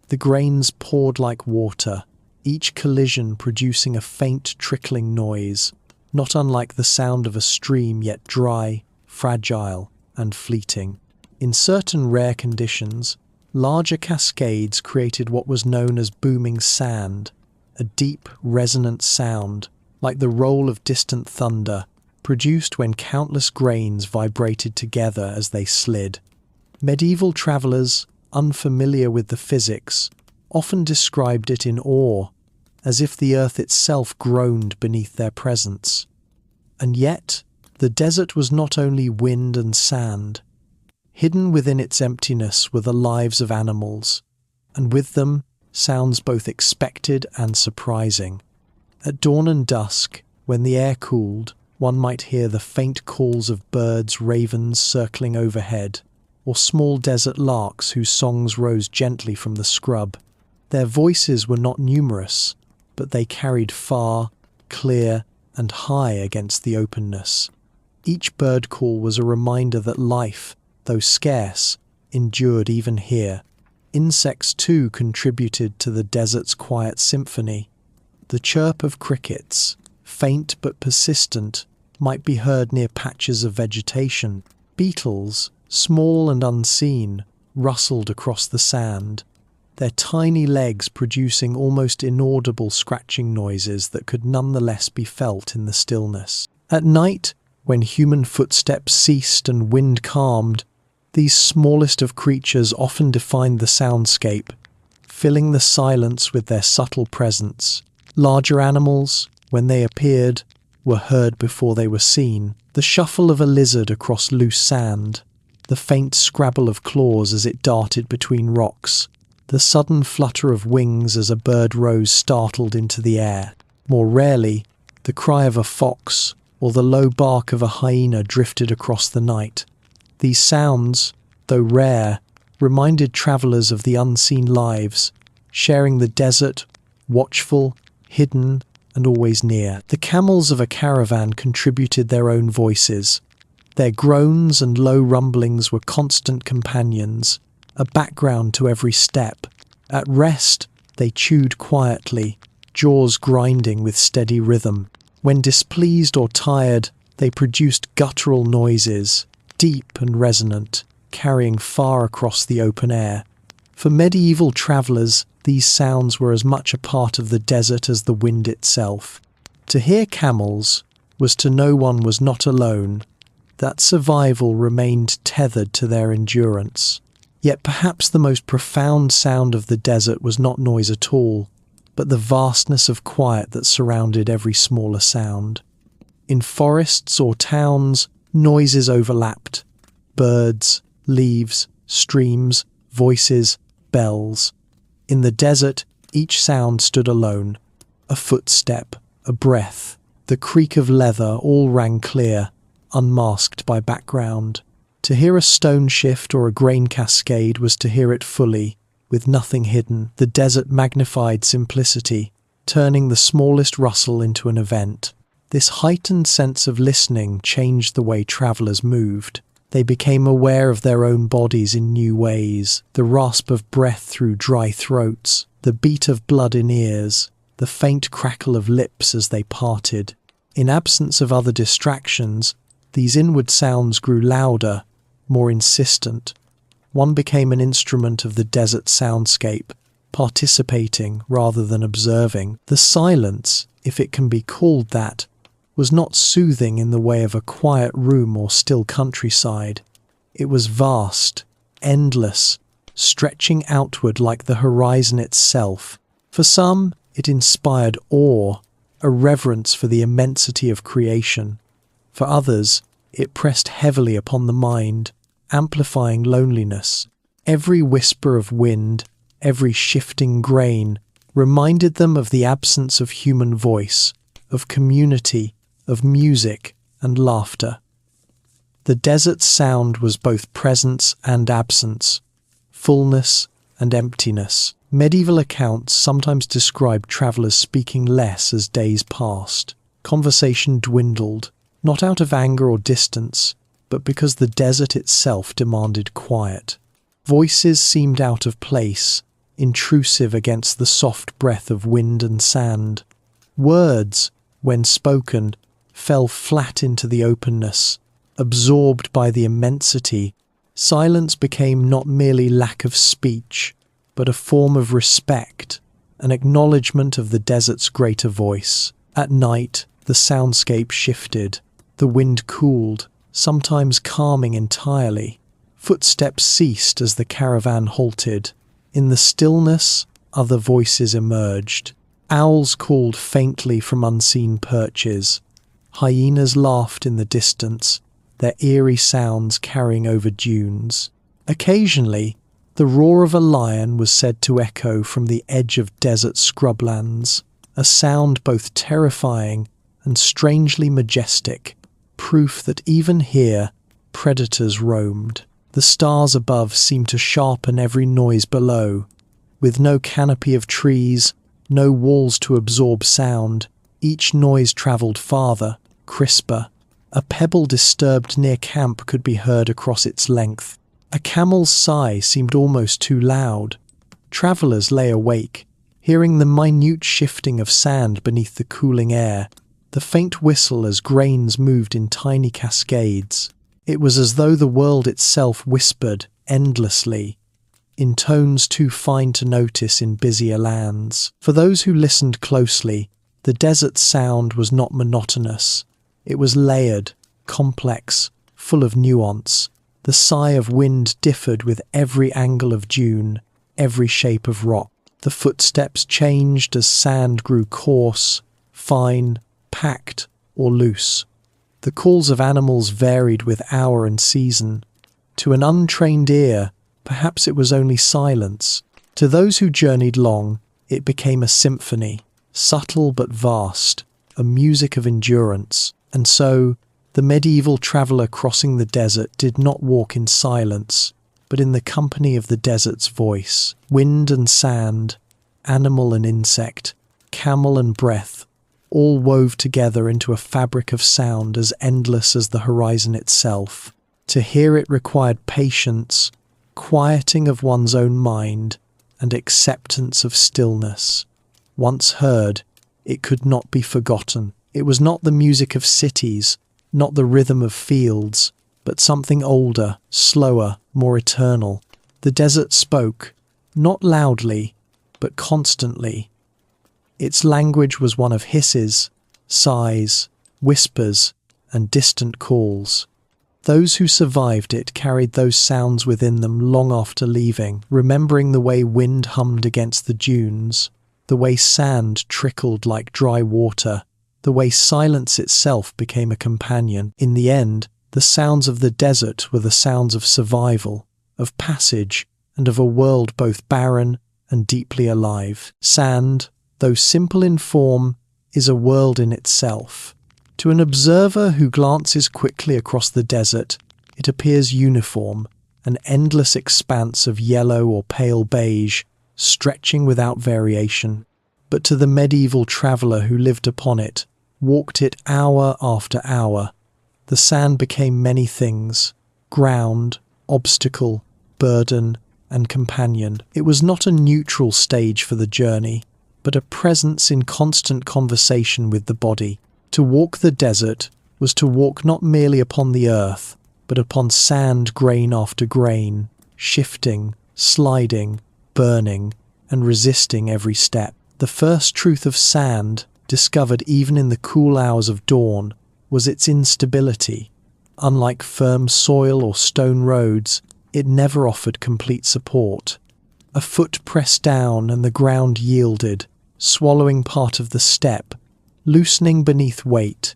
The grains poured like water, each collision producing a faint trickling noise, not unlike the sound of a stream, yet dry, fragile, and fleeting. In certain rare conditions, larger cascades created what was known as booming sand, a deep, resonant sound, like the roll of distant thunder, produced when countless grains vibrated together as they slid. Medieval travelers, unfamiliar with the physics, often described it in awe, as if the earth itself groaned beneath their presence. And yet, the desert was not only wind and sand. Hidden within its emptiness were the lives of animals, and with them, sounds both expected and surprising. At dawn and dusk, when the air cooled, one might hear the faint calls of birds, ravens circling overhead, or small desert larks whose songs rose gently from the scrub. Their voices were not numerous, but they carried far, clear, and high against the openness. Each bird call was a reminder that life, though scarce, endured even here. Insects too contributed to the desert's quiet symphony. The chirp of crickets, faint but persistent, might be heard near patches of vegetation. Beetles, small and unseen, rustled across the sand, their tiny legs producing almost inaudible scratching noises that could nonetheless be felt in the stillness. At night, when human footsteps ceased and wind calmed, these smallest of creatures often defined the soundscape, filling the silence with their subtle presence. Larger animals, when they appeared, were heard before they were seen. The shuffle of a lizard across loose sand, the faint scrabble of claws as it darted between rocks, the sudden flutter of wings as a bird rose startled into the air. More rarely, the cry of a fox or the low bark of a hyena drifted across the night. These sounds, though rare, reminded travellers of the unseen lives, sharing the desert, watchful, hidden, and always near. The camels of a caravan contributed their own voices. Their groans and low rumblings were constant companions, a background to every step. At rest, they chewed quietly, jaws grinding with steady rhythm. When displeased or tired, they produced guttural noises, deep and resonant, carrying far across the open air. For medieval travellers, these sounds were as much a part of the desert as the wind itself. To hear camels was to know one was not alone, that survival remained tethered to their endurance. Yet perhaps the most profound sound of the desert was not noise at all, but the vastness of quiet that surrounded every smaller sound. In forests or towns, noises overlapped. Birds, leaves, streams, voices, bells. In the desert, each sound stood alone. A footstep, a breath, the creak of leather all rang clear, unmasked by background. To hear a stone shift or a grain cascade was to hear it fully, with nothing hidden. The desert magnified simplicity, turning the smallest rustle into an event. This heightened sense of listening changed the way travellers moved. They became aware of their own bodies in new ways, the rasp of breath through dry throats, the beat of blood in ears, the faint crackle of lips as they parted. In absence of other distractions, these inward sounds grew louder, more insistent. One became an instrument of the desert soundscape, participating rather than observing. The silence, if it can be called that, was not soothing in the way of a quiet room or still countryside. It was vast, endless, stretching outward like the horizon itself. For some, it inspired awe, a reverence for the immensity of creation. For others, it pressed heavily upon the mind, amplifying loneliness. Every whisper of wind, every shifting grain, reminded them of the absence of human voice, of community, of music and laughter. The desert's sound was both presence and absence, fullness and emptiness. Medieval accounts sometimes describe travelers speaking less as days passed. Conversation dwindled, not out of anger or distance, but because the desert itself demanded quiet. Voices seemed out of place, intrusive against the soft breath of wind and sand. Words, when spoken, fell flat into the openness, absorbed by the immensity. Silence became not merely lack of speech, but a form of respect, an acknowledgement of the desert's greater voice. At night, the soundscape shifted. The wind cooled, sometimes calming entirely. Footsteps ceased as the caravan halted. In the stillness, other voices emerged. Owls called faintly from unseen perches. Hyenas laughed in the distance, their eerie sounds carrying over dunes. Occasionally, the roar of a lion was said to echo from the edge of desert scrublands, a sound both terrifying and strangely majestic, proof that even here, predators roamed. The stars above seemed to sharpen every noise below. With no canopy of trees, no walls to absorb sound, each noise travelled farther, crisper. A pebble disturbed near camp could be heard across its length. A camel's sigh seemed almost too loud. Travellers lay awake, hearing the minute shifting of sand beneath the cooling air, the faint whistle as grains moved in tiny cascades. It was as though the world itself whispered endlessly, in tones too fine to notice in busier lands. For those who listened closely, the desert sound was not monotonous. It was layered, complex, full of nuance. The sigh of wind differed with every angle of dune, every shape of rock. The footsteps changed as sand grew coarse, fine, packed, or loose. The calls of animals varied with hour and season. To an untrained ear, perhaps it was only silence. To those who journeyed long, it became a symphony, subtle but vast, a music of endurance. And so, the medieval traveller crossing the desert did not walk in silence, but in the company of the desert's voice. Wind and sand, animal and insect, camel and breath, all wove together into a fabric of sound as endless as the horizon itself. To hear it required patience, quieting of one's own mind, and acceptance of stillness. Once heard, it could not be forgotten. It was not the music of cities, not the rhythm of fields, but something older, slower, more eternal. The desert spoke, not loudly, but constantly. Its language was one of hisses, sighs, whispers, and distant calls. Those who survived it carried those sounds within them long after leaving, remembering the way wind hummed against the dunes, the way sand trickled like dry water, the way silence itself became a companion. In the end, the sounds of the desert were the sounds of survival, of passage, and of a world both barren and deeply alive. Sand, though simple in form, is a world in itself. To an observer who glances quickly across the desert, it appears uniform, an endless expanse of yellow or pale beige, stretching without variation. But to the medieval traveller who lived upon it, walked it hour after hour, the sand became many things: ground, obstacle, burden, and companion. It was not a neutral stage for the journey, but a presence in constant conversation with the body. To walk the desert was to walk not merely upon the earth, but upon sand grain after grain, shifting, sliding, burning, and resisting every step. The first truth of sand, discovered even in the cool hours of dawn, was its instability. Unlike firm soil or stone roads, it never offered complete support. A foot pressed down and the ground yielded, swallowing part of the step, loosening beneath weight.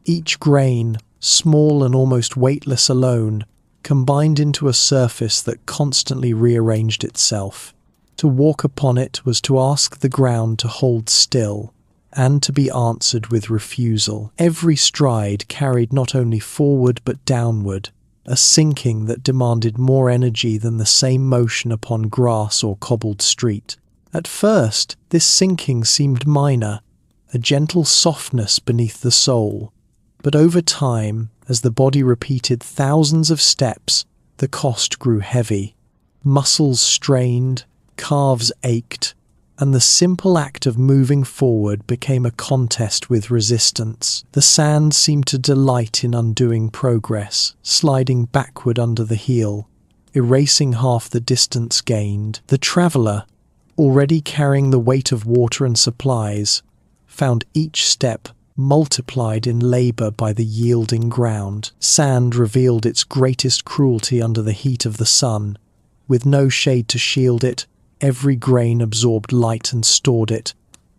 Each grain, small and almost weightless alone, combined into a surface that constantly rearranged itself. To walk upon it was to ask the ground to hold still, and to be answered with refusal. Every stride carried not only forward but downward, a sinking that demanded more energy than the same motion upon grass or cobbled street. At first, this sinking seemed minor, a gentle softness beneath the soul. But over time, as the body repeated thousands of steps, the cost grew heavy. Muscles strained, calves ached, and the simple act of moving forward became a contest with resistance. The sand seemed to delight in undoing progress, sliding backward under the heel, erasing half the distance gained. The traveller, already carrying the weight of water and supplies, found each step multiplied in labour by the yielding ground. Sand revealed its greatest cruelty under the heat of the sun. With no shade to shield it, every grain absorbed light and stored it,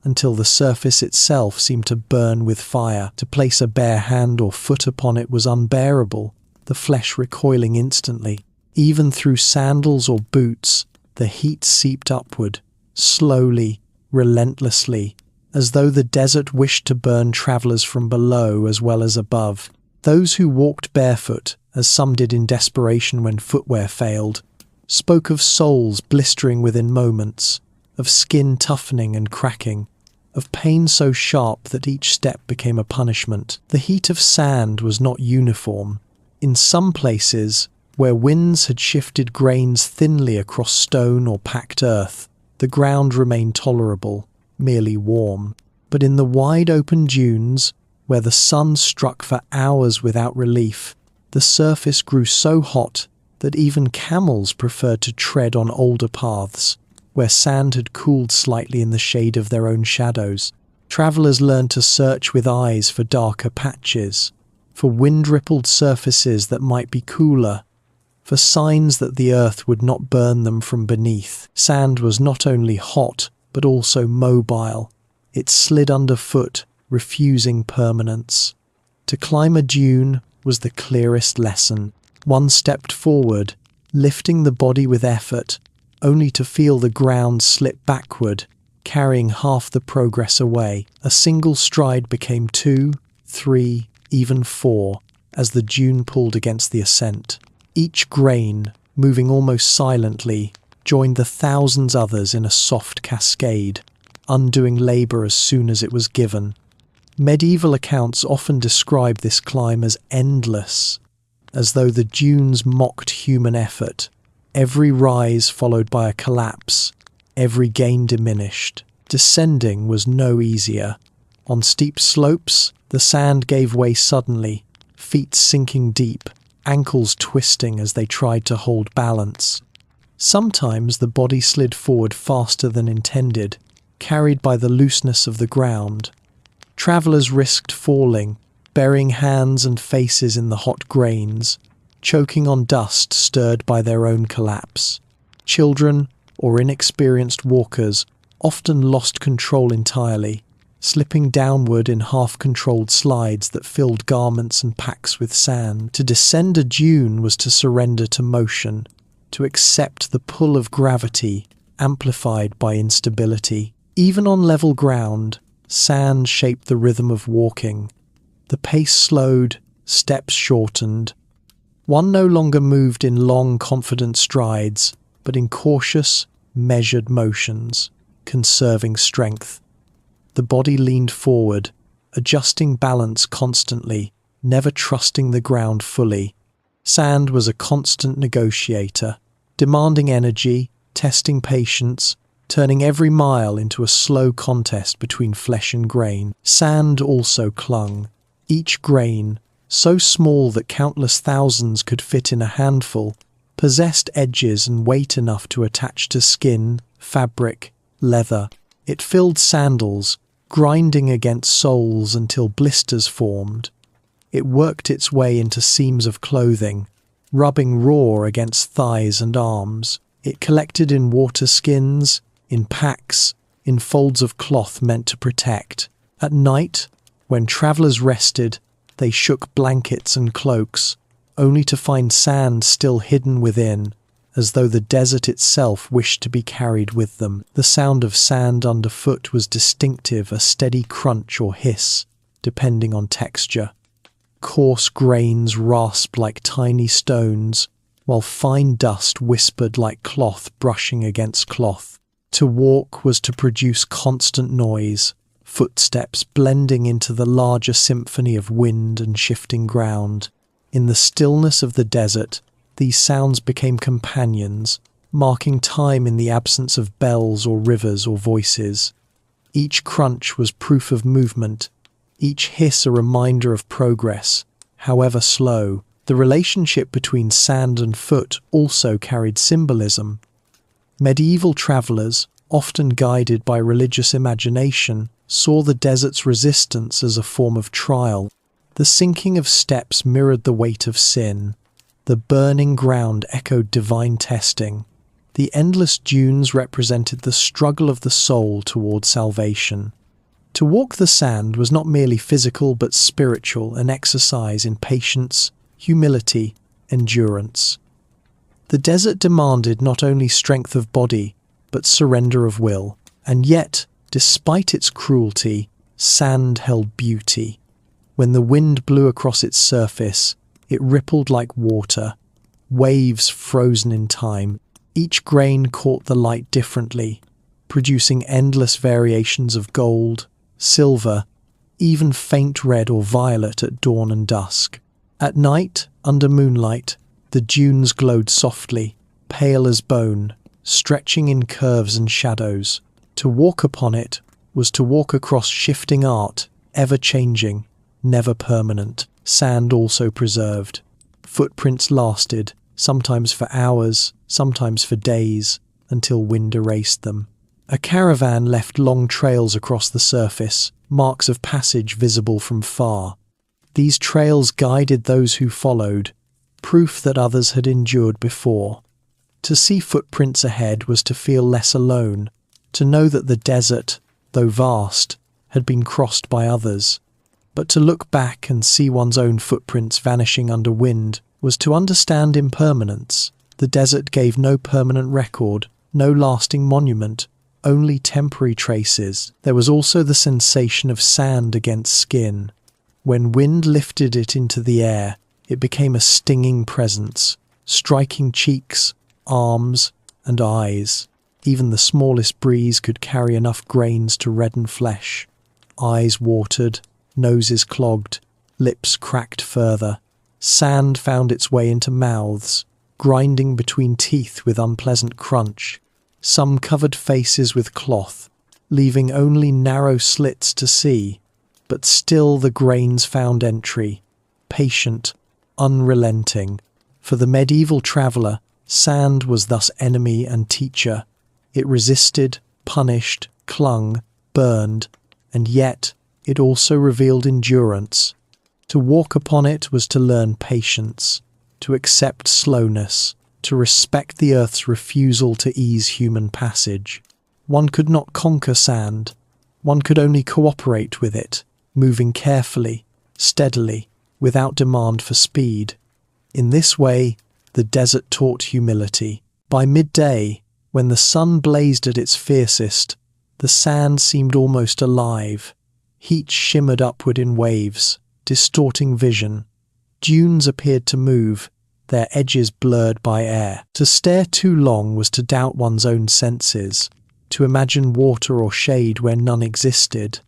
until the surface itself seemed to burn with fire. To place a bare hand or foot upon it was unbearable, the flesh recoiling instantly. Even through sandals or boots, the heat seeped upward, slowly, relentlessly, as though the desert wished to burn travellers from below as well as above. Those who walked barefoot, as some did in desperation when footwear failed, spoke of soles blistering within moments, of skin toughening and cracking, of pain so sharp that each step became a punishment. The heat of sand was not uniform. In some places, where winds had shifted grains thinly across stone or packed earth, the ground remained tolerable, merely warm. But in the wide open dunes, where the sun struck for hours without relief, the surface grew so hot that even camels preferred to tread on older paths, where sand had cooled slightly in the shade of their own shadows. Travellers learned to search with eyes for darker patches, for wind-rippled surfaces that might be cooler, for signs that the earth would not burn them from beneath. Sand was not only hot, but also mobile. It slid underfoot, refusing permanence. To climb a dune was the clearest lesson. One stepped forward, lifting the body with effort, only to feel the ground slip backward, carrying half the progress away. A single stride became 2, 3, even 4, as the dune pulled against the ascent. Each grain, moving almost silently, joined the thousands others in a soft cascade, undoing labour as soon as it was given. Medieval accounts often describe this climb as endless, as though the dunes mocked human effort, every rise followed by a collapse, every gain diminished. Descending was no easier. On steep slopes, the sand gave way suddenly, feet sinking deep, ankles twisting as they tried to hold balance. Sometimes the body slid forward faster than intended, carried by the looseness of the ground. Travellers risked falling, burying hands and faces in the hot grains, choking on dust stirred by their own collapse. Children or inexperienced walkers often lost control entirely, slipping downward in half-controlled slides that filled garments and packs with sand. To descend a dune was to surrender to motion, to accept the pull of gravity, amplified by instability. Even on level ground, sand shaped the rhythm of walking. The pace slowed, steps shortened. One no longer moved in long, confident strides, but in cautious, measured motions, conserving strength. The body leaned forward, adjusting balance constantly, never trusting the ground fully. Sand was a constant negotiator, demanding energy, testing patience, turning every mile into a slow contest between flesh and grain. Sand also clung. Each grain, so small that countless thousands could fit in a handful, possessed edges and weight enough to attach to skin, fabric, leather. It filled sandals, grinding against soles until blisters formed. It worked its way into seams of clothing, rubbing raw against thighs and arms. It collected in water skins, in packs, in folds of cloth meant to protect. At night, when travelers rested, they shook blankets and cloaks, only to find sand still hidden within, as though the desert itself wished to be carried with them. The sound of sand underfoot was distinctive, a steady crunch or hiss, depending on texture. Coarse grains rasped like tiny stones, while fine dust whispered like cloth brushing against cloth. To walk was to produce constant noise, footsteps blending into the larger symphony of wind and shifting ground. In the stillness of the desert, these sounds became companions, marking time in the absence of bells or rivers or voices. Each crunch was proof of movement, each hiss a reminder of progress, however slow. The relationship between sand and foot also carried symbolism. Medieval travelers, often guided by religious imagination, saw the desert's resistance as a form of trial. The sinking of steps mirrored the weight of sin. The burning ground echoed divine testing. The endless dunes represented the struggle of the soul toward salvation. To walk the sand was not merely physical but spiritual, an exercise in patience, humility, endurance. The desert demanded not only strength of body, but surrender of will. And yet, despite its cruelty, sand held beauty. When the wind blew across its surface, it rippled like water, waves frozen in time. Each grain caught the light differently, producing endless variations of gold, silver, even faint red or violet at dawn and dusk. At night, under moonlight, the dunes glowed softly, pale as bone, stretching in curves and shadows. To walk upon it was to walk across shifting art, ever-changing, never permanent. Sand also preserved. Footprints lasted, sometimes for hours, sometimes for days, until wind erased them. A caravan left long trails across the surface, marks of passage visible from far. These trails guided those who followed, proof that others had endured before. To see footprints ahead was to feel less alone, to know that the desert, though vast, had been crossed by others. But to look back and see one's own footprints vanishing under wind was to understand impermanence. The desert gave no permanent record, no lasting monument, only temporary traces. There was also the sensation of sand against skin. When wind lifted it into the air, it became a stinging presence, striking cheeks, arms, and eyes. Even the smallest breeze could carry enough grains to redden flesh. Eyes watered, noses clogged, lips cracked further. Sand found its way into mouths, grinding between teeth with unpleasant crunch. Some covered faces with cloth, leaving only narrow slits to see, but still the grains found entry, patient, unrelenting. For the medieval traveller, sand was thus enemy and teacher. It resisted, punished, clung, burned, and yet it also revealed endurance. To walk upon it was to learn patience, to accept slowness, to respect the earth's refusal to ease human passage. One could not conquer sand, one could only cooperate with it, moving carefully, steadily, without demand for speed. In this way, the desert taught humility. By midday, when the sun blazed at its fiercest, the sand seemed almost alive. Heat shimmered upward in waves, distorting vision. Dunes appeared to move, their edges blurred by air. To stare too long was to doubt one's own senses, to imagine water or shade where none existed.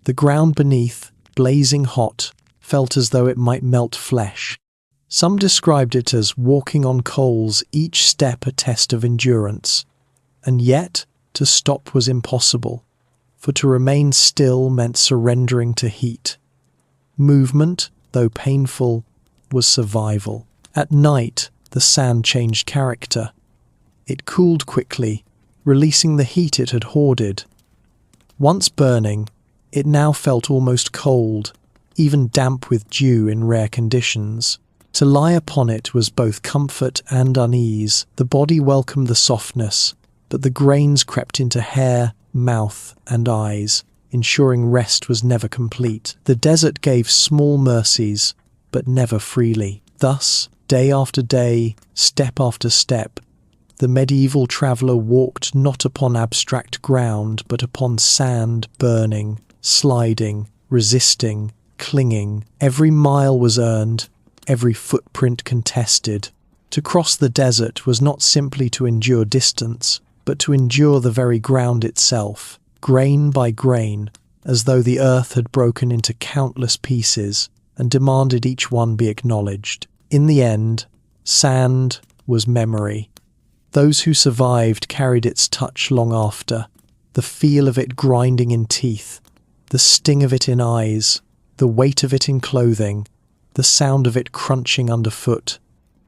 The ground beneath, blazing hot, felt as though it might melt flesh. Some described it as walking on coals, each step a test of endurance. And yet, to stop was impossible, for to remain still meant surrendering to heat. Movement, though painful, was survival. At night, the sand changed character. It cooled quickly, releasing the heat it had hoarded. Once burning, it now felt almost cold, even damp with dew in rare conditions. To lie upon it was both comfort and unease. The body welcomed the softness, but the grains crept into hair, mouth, and eyes, ensuring rest was never complete. The desert gave small mercies, but never freely. Thus, day after day, step after step, the medieval traveller walked not upon abstract ground, but upon sand, burning, sliding, resisting, clinging. Every mile was earned, every footprint contested. To cross the desert was not simply to endure distance, but to endure the very ground itself, grain by grain, as though the earth had broken into countless pieces and demanded each one be acknowledged. In the end, sand was memory. Those who survived carried its touch long after, the feel of it grinding in teeth, the sting of it in eyes, the weight of it in clothing, the sound of it crunching underfoot.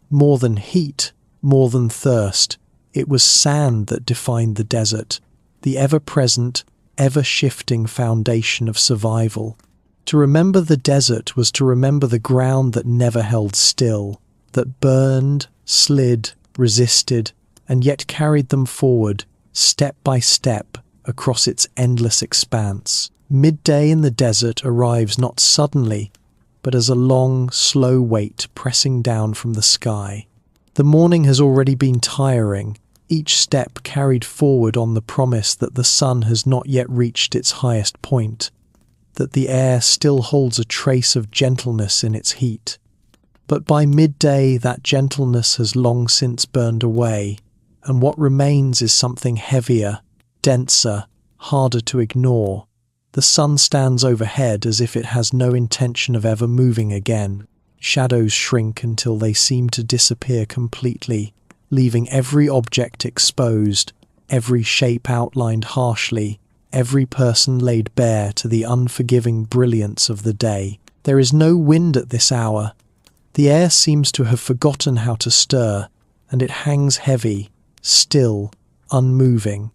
More than heat, more than thirst, it was sand that defined the desert, the ever-present, ever-shifting foundation of survival. To remember the desert was to remember the ground that never held still, that burned, slid, resisted, and yet carried them forward, step by step, across its endless expanse. Midday in the desert arrives not suddenly, but as a long, slow weight pressing down from the sky. The morning has already been tiring, each step carried forward on the promise that the sun has not yet reached its highest point, that the air still holds a trace of gentleness in its heat. But by midday that gentleness has long since burned away, and what remains is something heavier, denser, harder to ignore. The sun stands overhead as if it has no intention of ever moving again. Shadows shrink until they seem to disappear completely, leaving every object exposed, every shape outlined harshly, every person laid bare to the unforgiving brilliance of the day. There is no wind at this hour. The air seems to have forgotten how to stir, and it hangs heavy, still, unmoving.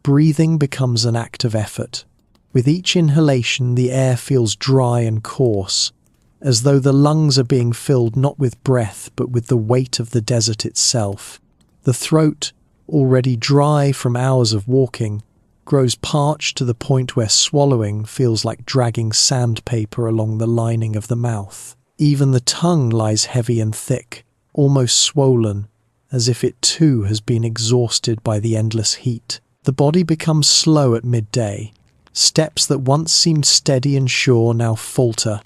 Breathing becomes an act of effort. With each inhalation, the air feels dry and coarse, as though the lungs are being filled not with breath but with the weight of the desert itself. The throat, already dry from hours of walking, grows parched to the point where swallowing feels like dragging sandpaper along the lining of the mouth. Even the tongue lies heavy and thick, almost swollen, as if it too has been exhausted by the endless heat. The body becomes slow at midday. Steps that once seemed steady and sure now falter,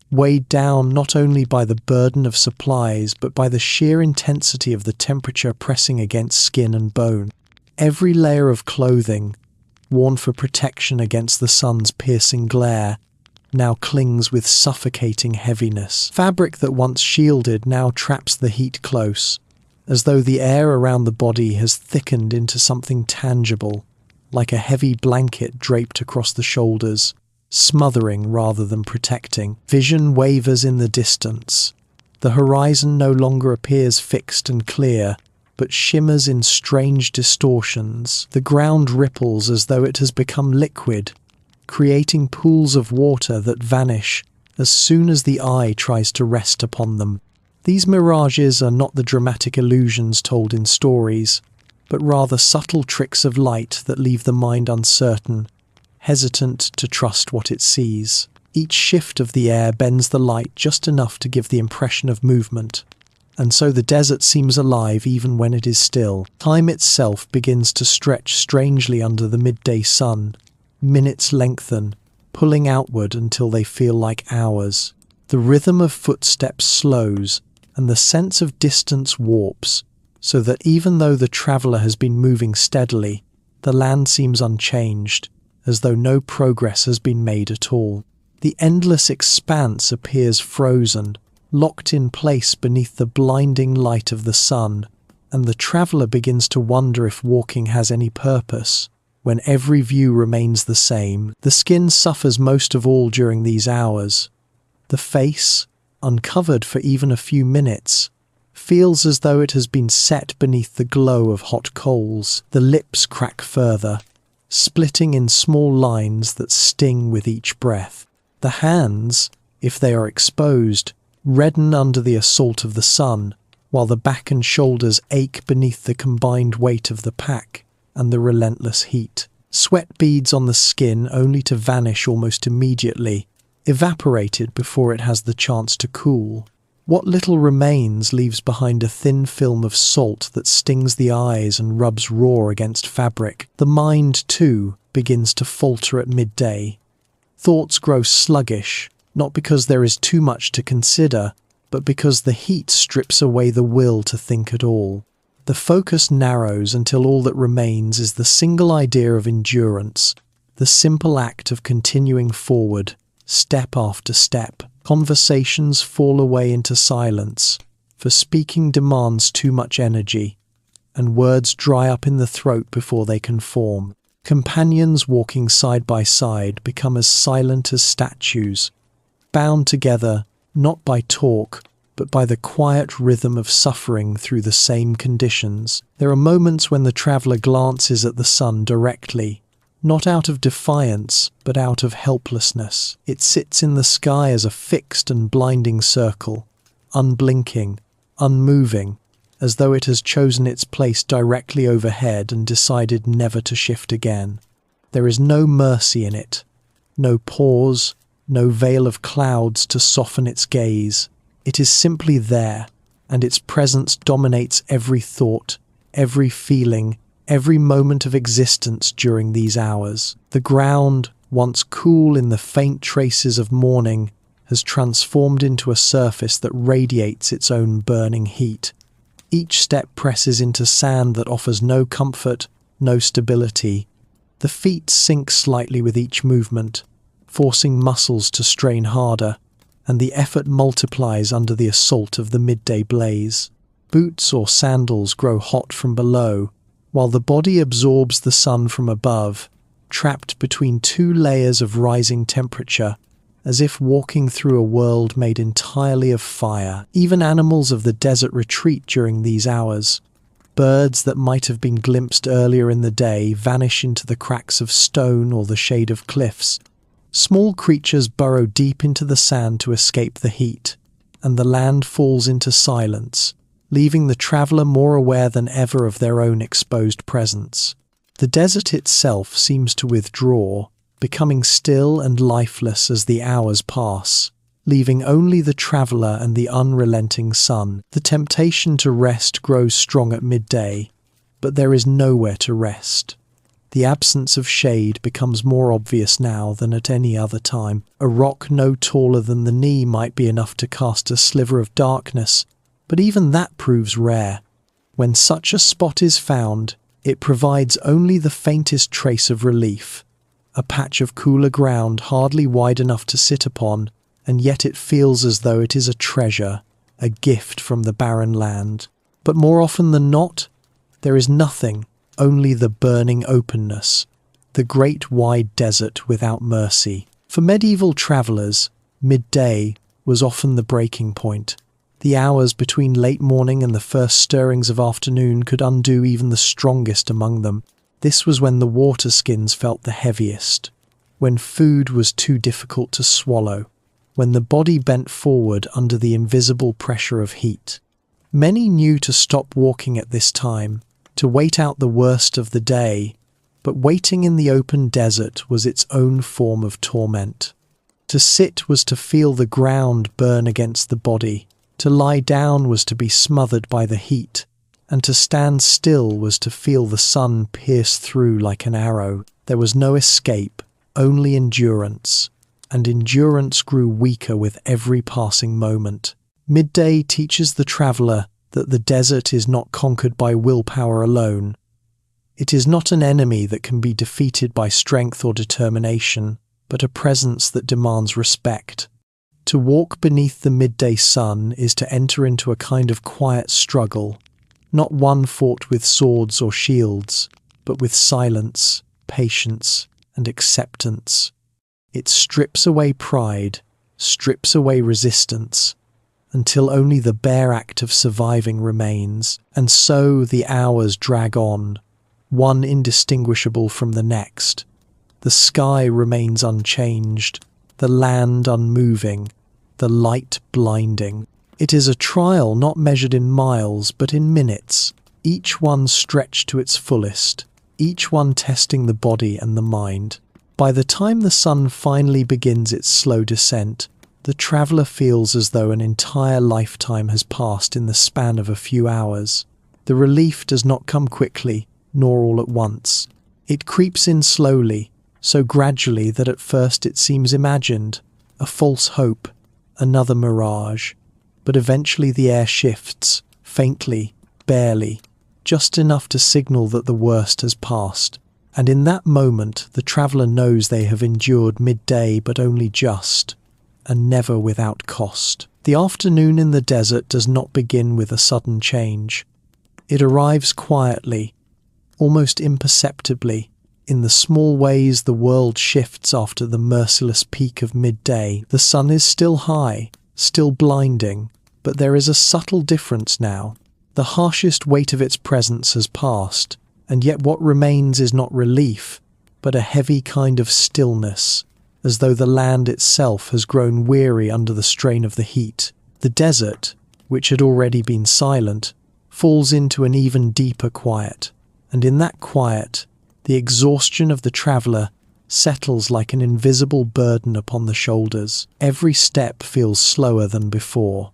weighed down not only by the burden of supplies but by the sheer intensity of the temperature pressing against skin and bone. Every layer of clothing, worn for protection against the sun's piercing glare, now clings with suffocating heaviness. Fabric that once shielded now traps the heat close, as though the air around the body has thickened into something tangible, like a heavy blanket draped across the shoulders, smothering rather than protecting. Vision wavers in the distance. The horizon no longer appears fixed and clear, but shimmers in strange distortions. The ground ripples as though it has become liquid, creating pools of water that vanish as soon as the eye tries to rest upon them. These mirages are not the dramatic illusions told in stories, but rather subtle tricks of light that leave the mind uncertain, hesitant to trust what it sees. Each shift of the air bends the light just enough to give the impression of movement, and so the desert seems alive even when it is still. Time itself begins to stretch strangely under the midday sun. Minutes lengthen, pulling outward until they feel like hours. The rhythm of footsteps slows, and the sense of distance warps, so that even though the traveller has been moving steadily, the land seems unchanged, as though no progress has been made at all. The endless expanse appears frozen, locked in place beneath the blinding light of the sun, and the traveller begins to wonder if walking has any purpose, when every view remains the same. The skin suffers most of all during these hours. The face, uncovered for even a few minutes, feels as though it has been set beneath the glow of hot coals. The lips crack further, splitting in small lines that sting with each breath. The hands, if they are exposed, redden under the assault of the sun, while the back and shoulders ache beneath the combined weight of the pack. and the relentless heat. Sweat beads on the skin only to vanish almost immediately, evaporated before it has the chance to cool. What little remains leaves behind a thin film of salt that stings the eyes and rubs raw against fabric. The mind, too, begins to falter at midday. Thoughts grow sluggish, not because there is too much to consider, but because the heat strips away the will to think at all. The focus narrows until all that remains is the single idea of endurance, the simple act of continuing forward, step after step. Conversations fall away into silence, for speaking demands too much energy, and words dry up in the throat before they can form. Companions walking side by side become as silent as statues, bound together not by talk, but by the quiet rhythm of suffering through the same conditions. There are moments when the traveller glances at the sun directly, not out of defiance, but out of helplessness. It sits in the sky as a fixed and blinding circle, unblinking, unmoving, as though it has chosen its place directly overhead and decided never to shift again. There is no mercy in it, no pause, no veil of clouds to soften its gaze. It is simply there, and its presence dominates every thought, every feeling, every moment of existence during these hours. The ground, once cool in the faint traces of morning, has transformed into a surface that radiates its own burning heat. Each step presses into sand that offers no comfort, no stability. The feet sink slightly with each movement, forcing muscles to strain harder, and the effort multiplies under the assault of the midday blaze. Boots or sandals grow hot from below, while the body absorbs the sun from above, trapped between two layers of rising temperature, as if walking through a world made entirely of fire. Even animals of the desert retreat during these hours. Birds that might have been glimpsed earlier in the day vanish into the cracks of stone or the shade of cliffs. Small creatures burrow deep into the sand to escape the heat, and the land falls into silence, leaving the traveller more aware than ever of their own exposed presence. The desert itself seems to withdraw, becoming still and lifeless as the hours pass, leaving only the traveller and the unrelenting sun. The temptation to rest grows strong at midday, but there is nowhere to rest. The absence of shade becomes more obvious now than at any other time. A rock no taller than the knee might be enough to cast a sliver of darkness, but even that proves rare. When such a spot is found, it provides only the faintest trace of relief, a patch of cooler ground hardly wide enough to sit upon, and yet it feels as though it is a treasure, a gift from the barren land. But more often than not, there is nothing, only the burning openness, the great wide desert without mercy. For medieval travellers, midday was often the breaking point. The hours between late morning and the first stirrings of afternoon could undo even the strongest among them. This was when the water skins felt the heaviest, when food was too difficult to swallow, when the body bent forward under the invisible pressure of heat. Many knew to stop walking at this time, to wait out the worst of the day, but waiting in the open desert was its own form of torment. To sit was to feel the ground burn against the body, to lie down was to be smothered by the heat, and to stand still was to feel the sun pierce through like an arrow. There was no escape, only endurance, and endurance grew weaker with every passing moment. Midday teaches the traveller that the desert is not conquered by willpower alone. It is not an enemy that can be defeated by strength or determination, but a presence that demands respect. To walk beneath the midday sun is to enter into a kind of quiet struggle, not one fought with swords or shields, but with silence, patience, and acceptance. It strips away pride, strips away resistance, until only the bare act of surviving remains. And so the hours drag on, one indistinguishable from the next. The sky remains unchanged, the land unmoving, the light blinding. It is a trial not measured in miles but in minutes, each one stretched to its fullest, each one testing the body and the mind. By the time the sun finally begins its slow descent, the traveller feels as though an entire lifetime has passed in the span of a few hours. The relief does not come quickly, nor all at once. It creeps in slowly, so gradually that at first it seems imagined, a false hope, another mirage. But eventually the air shifts, faintly, barely, just enough to signal that the worst has passed. And in that moment, the traveller knows they have endured midday, but only just, and never without cost. The afternoon in the desert does not begin with a sudden change. It arrives quietly, almost imperceptibly, in the small ways the world shifts after the merciless peak of midday. The sun is still high, still blinding, but there is a subtle difference now. The harshest weight of its presence has passed, and yet what remains is not relief, but a heavy kind of stillness, as though the land itself has grown weary under the strain of the heat. The desert, which had already been silent, falls into an even deeper quiet, and in that quiet, the exhaustion of the traveller settles like an invisible burden upon the shoulders. Every step feels slower than before.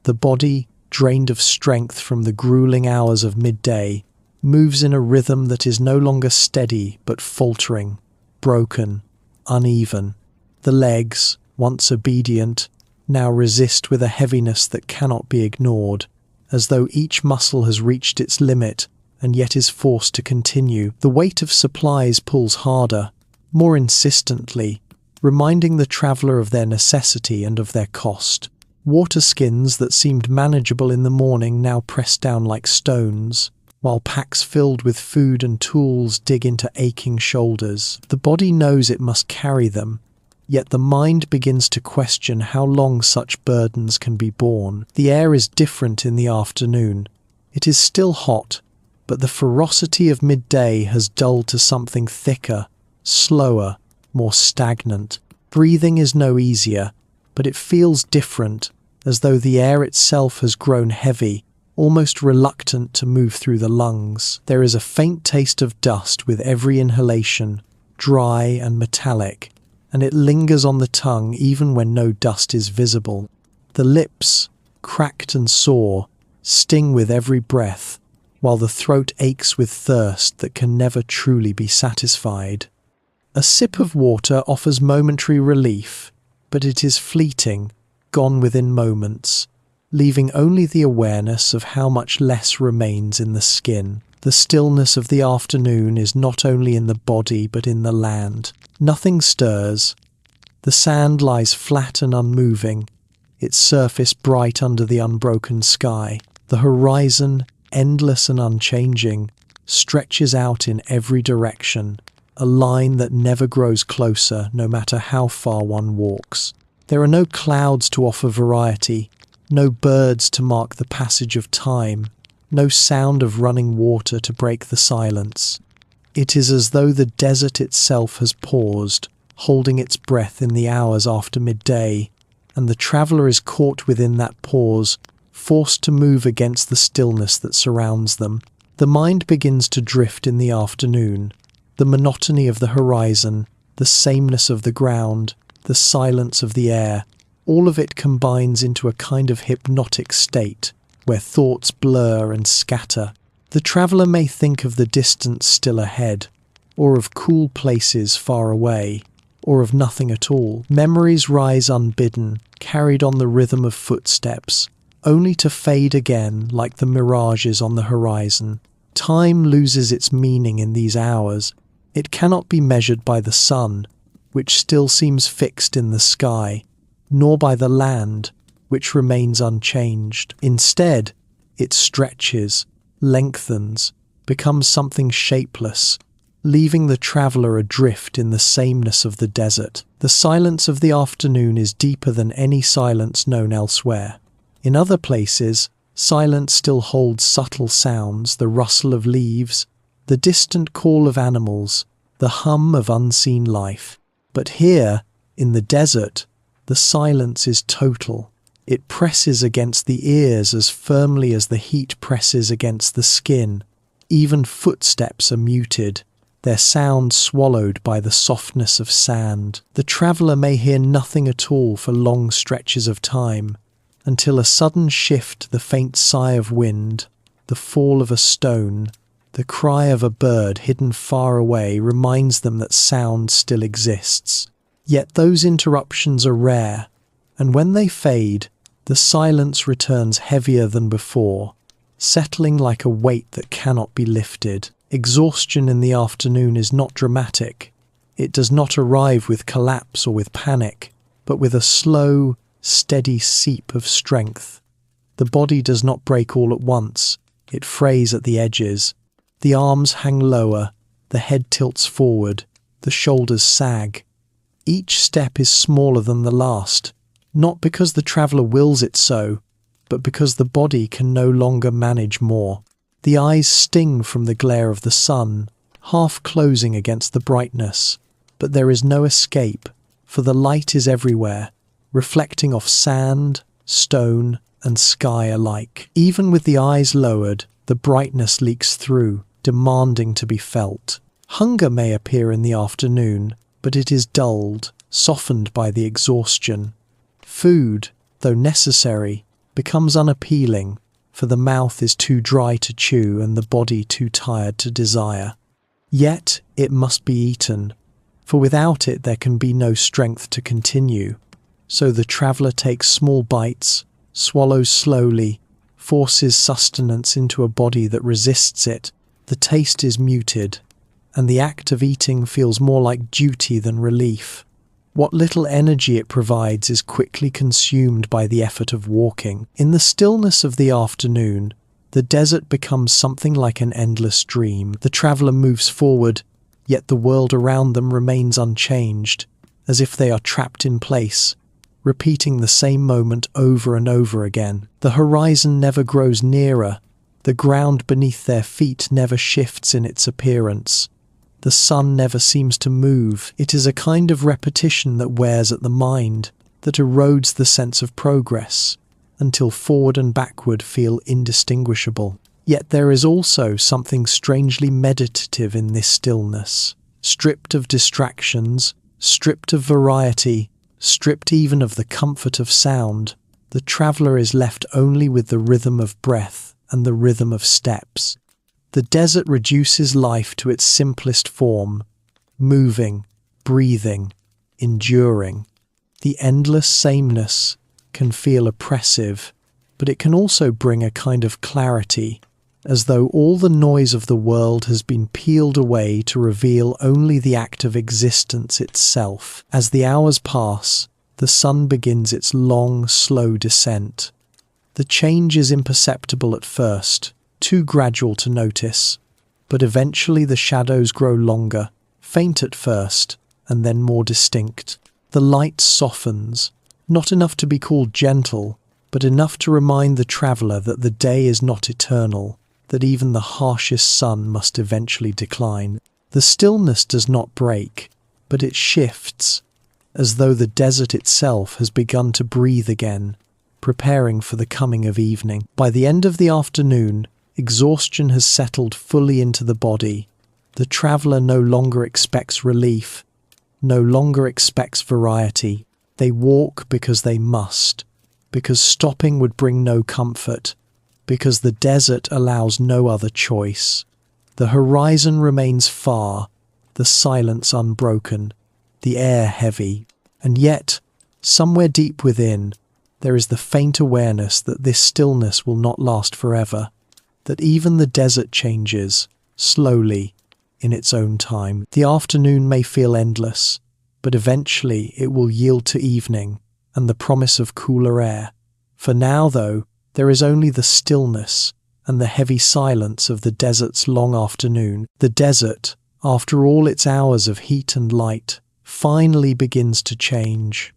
The body, drained of strength from the grueling hours of midday, moves in a rhythm that is no longer steady but faltering, broken, uneven. The legs, once obedient, now resist with a heaviness that cannot be ignored, as though each muscle has reached its limit and yet is forced to continue. The weight of supplies pulls harder, more insistently, reminding the traveller of their necessity and of their cost. Water skins that seemed manageable in the morning now press down like stones, while packs filled with food and tools dig into aching shoulders. The body knows it must carry them, yet the mind begins to question how long such burdens can be borne. The air is different in the afternoon. It is still hot, but the ferocity of midday has dulled to something thicker, slower, more stagnant. Breathing is no easier, but it feels different, as though the air itself has grown heavy, almost reluctant to move through the lungs. There is a faint taste of dust with every inhalation, dry and metallic, and it lingers on the tongue even when no dust is visible. The lips, cracked and sore, sting with every breath, while the throat aches with thirst that can never truly be satisfied. A sip of water offers momentary relief, but it is fleeting, gone within moments, leaving only the awareness of how much less remains in the skin. The stillness of the afternoon is not only in the body but in the land. Nothing stirs. The sand lies flat and unmoving, its surface bright under the unbroken sky. The horizon, endless and unchanging, stretches out in every direction, a line that never grows closer no matter how far one walks. There are no clouds to offer variety, no birds to mark the passage of time, no sound of running water to break the silence. It is as though the desert itself has paused, holding its breath in the hours after midday, and the traveller is caught within that pause, forced to move against the stillness that surrounds them. The mind begins to drift in the afternoon. The monotony of the horizon, the sameness of the ground, the silence of the air, all of it combines into a kind of hypnotic state, where thoughts blur and scatter. The traveller may think of the distance still ahead, or of cool places far away, or of nothing at all. Memories rise unbidden, carried on the rhythm of footsteps, only to fade again like the mirages on the horizon. Time loses its meaning in these hours. It cannot be measured by the sun, which still seems fixed in the sky, nor by the land, which remains unchanged. Instead, it stretches, lengthens, becomes something shapeless, leaving the traveller adrift in the sameness of the desert. The silence of the afternoon is deeper than any silence known elsewhere. In other places, silence still holds subtle sounds, the rustle of leaves, the distant call of animals, the hum of unseen life. But here, in the desert, the silence is total. It presses against the ears as firmly as the heat presses against the skin. Even footsteps are muted, their sound swallowed by the softness of sand. The traveller may hear nothing at all for long stretches of time, until a sudden shift, the faint sigh of wind, the fall of a stone, the cry of a bird hidden far away reminds them that sound still exists. Yet those interruptions are rare, and when they fade, the silence returns heavier than before, settling like a weight that cannot be lifted. Exhaustion in the afternoon is not dramatic. It does not arrive with collapse or with panic, but with a slow, steady seep of strength. The body does not break all at once. It frays at the edges. The arms hang lower, the head tilts forward, the shoulders sag. Each step is smaller than the last, not because the traveller wills it so, but because the body can no longer manage more. The eyes sting from the glare of the sun, half closing against the brightness, but there is no escape, for the light is everywhere, reflecting off sand, stone, and sky alike. Even with the eyes lowered, the brightness leaks through, demanding to be felt. Hunger may appear in the afternoon, but it is dulled, softened by the exhaustion. Food, though necessary, becomes unappealing, for the mouth is too dry to chew and the body too tired to desire. Yet it must be eaten, for without it there can be no strength to continue. So the traveller takes small bites, swallows slowly, forces sustenance into a body that resists it. The taste is muted, and the act of eating feels more like duty than relief. What little energy it provides is quickly consumed by the effort of walking. In the stillness of the afternoon, the desert becomes something like an endless dream. The traveller moves forward, yet the world around them remains unchanged, as if they are trapped in place, repeating the same moment over and over again. The horizon never grows nearer, the ground beneath their feet never shifts in its appearance. The sun never seems to move. It is a kind of repetition that wears at the mind, that erodes the sense of progress, until forward and backward feel indistinguishable. Yet there is also something strangely meditative in this stillness. Stripped of distractions, stripped of variety, stripped even of the comfort of sound, the traveller is left only with the rhythm of breath and the rhythm of steps. The desert reduces life to its simplest form, moving, breathing, enduring. The endless sameness can feel oppressive, but it can also bring a kind of clarity, as though all the noise of the world has been peeled away to reveal only the act of existence itself. As the hours pass, the sun begins its long, slow descent. The change is imperceptible at first, too gradual to notice, but eventually the shadows grow longer, faint at first, and then more distinct. The light softens, not enough to be called gentle, but enough to remind the traveller that the day is not eternal, that even the harshest sun must eventually decline. The stillness does not break, but it shifts, as though the desert itself has begun to breathe again, preparing for the coming of evening. By the end of the afternoon, exhaustion has settled fully into the body. The traveller no longer expects relief, no longer expects variety. They walk because they must, because stopping would bring no comfort, because the desert allows no other choice. The horizon remains far, the silence unbroken, the air heavy, and yet, somewhere deep within, there is the faint awareness that this stillness will not last forever, that even the desert changes, slowly, in its own time. The afternoon may feel endless, but eventually it will yield to evening and the promise of cooler air. For now, though, there is only the stillness and the heavy silence of the desert's long afternoon. The desert, after all its hours of heat and light, finally begins to change.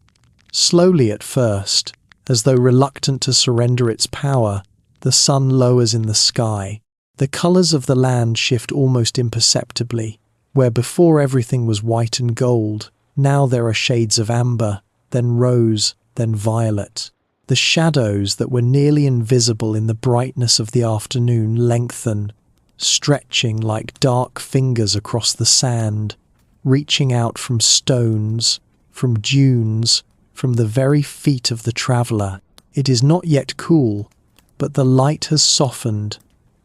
Slowly at first, as though reluctant to surrender its power, the sun lowers in the sky. The colours of the land shift almost imperceptibly. Where before everything was white and gold, now there are shades of amber, then rose, then violet. The shadows that were nearly invisible in the brightness of the afternoon lengthen, stretching like dark fingers across the sand, reaching out from stones, from dunes, from the very feet of the traveller. It is not yet cool, but the light has softened,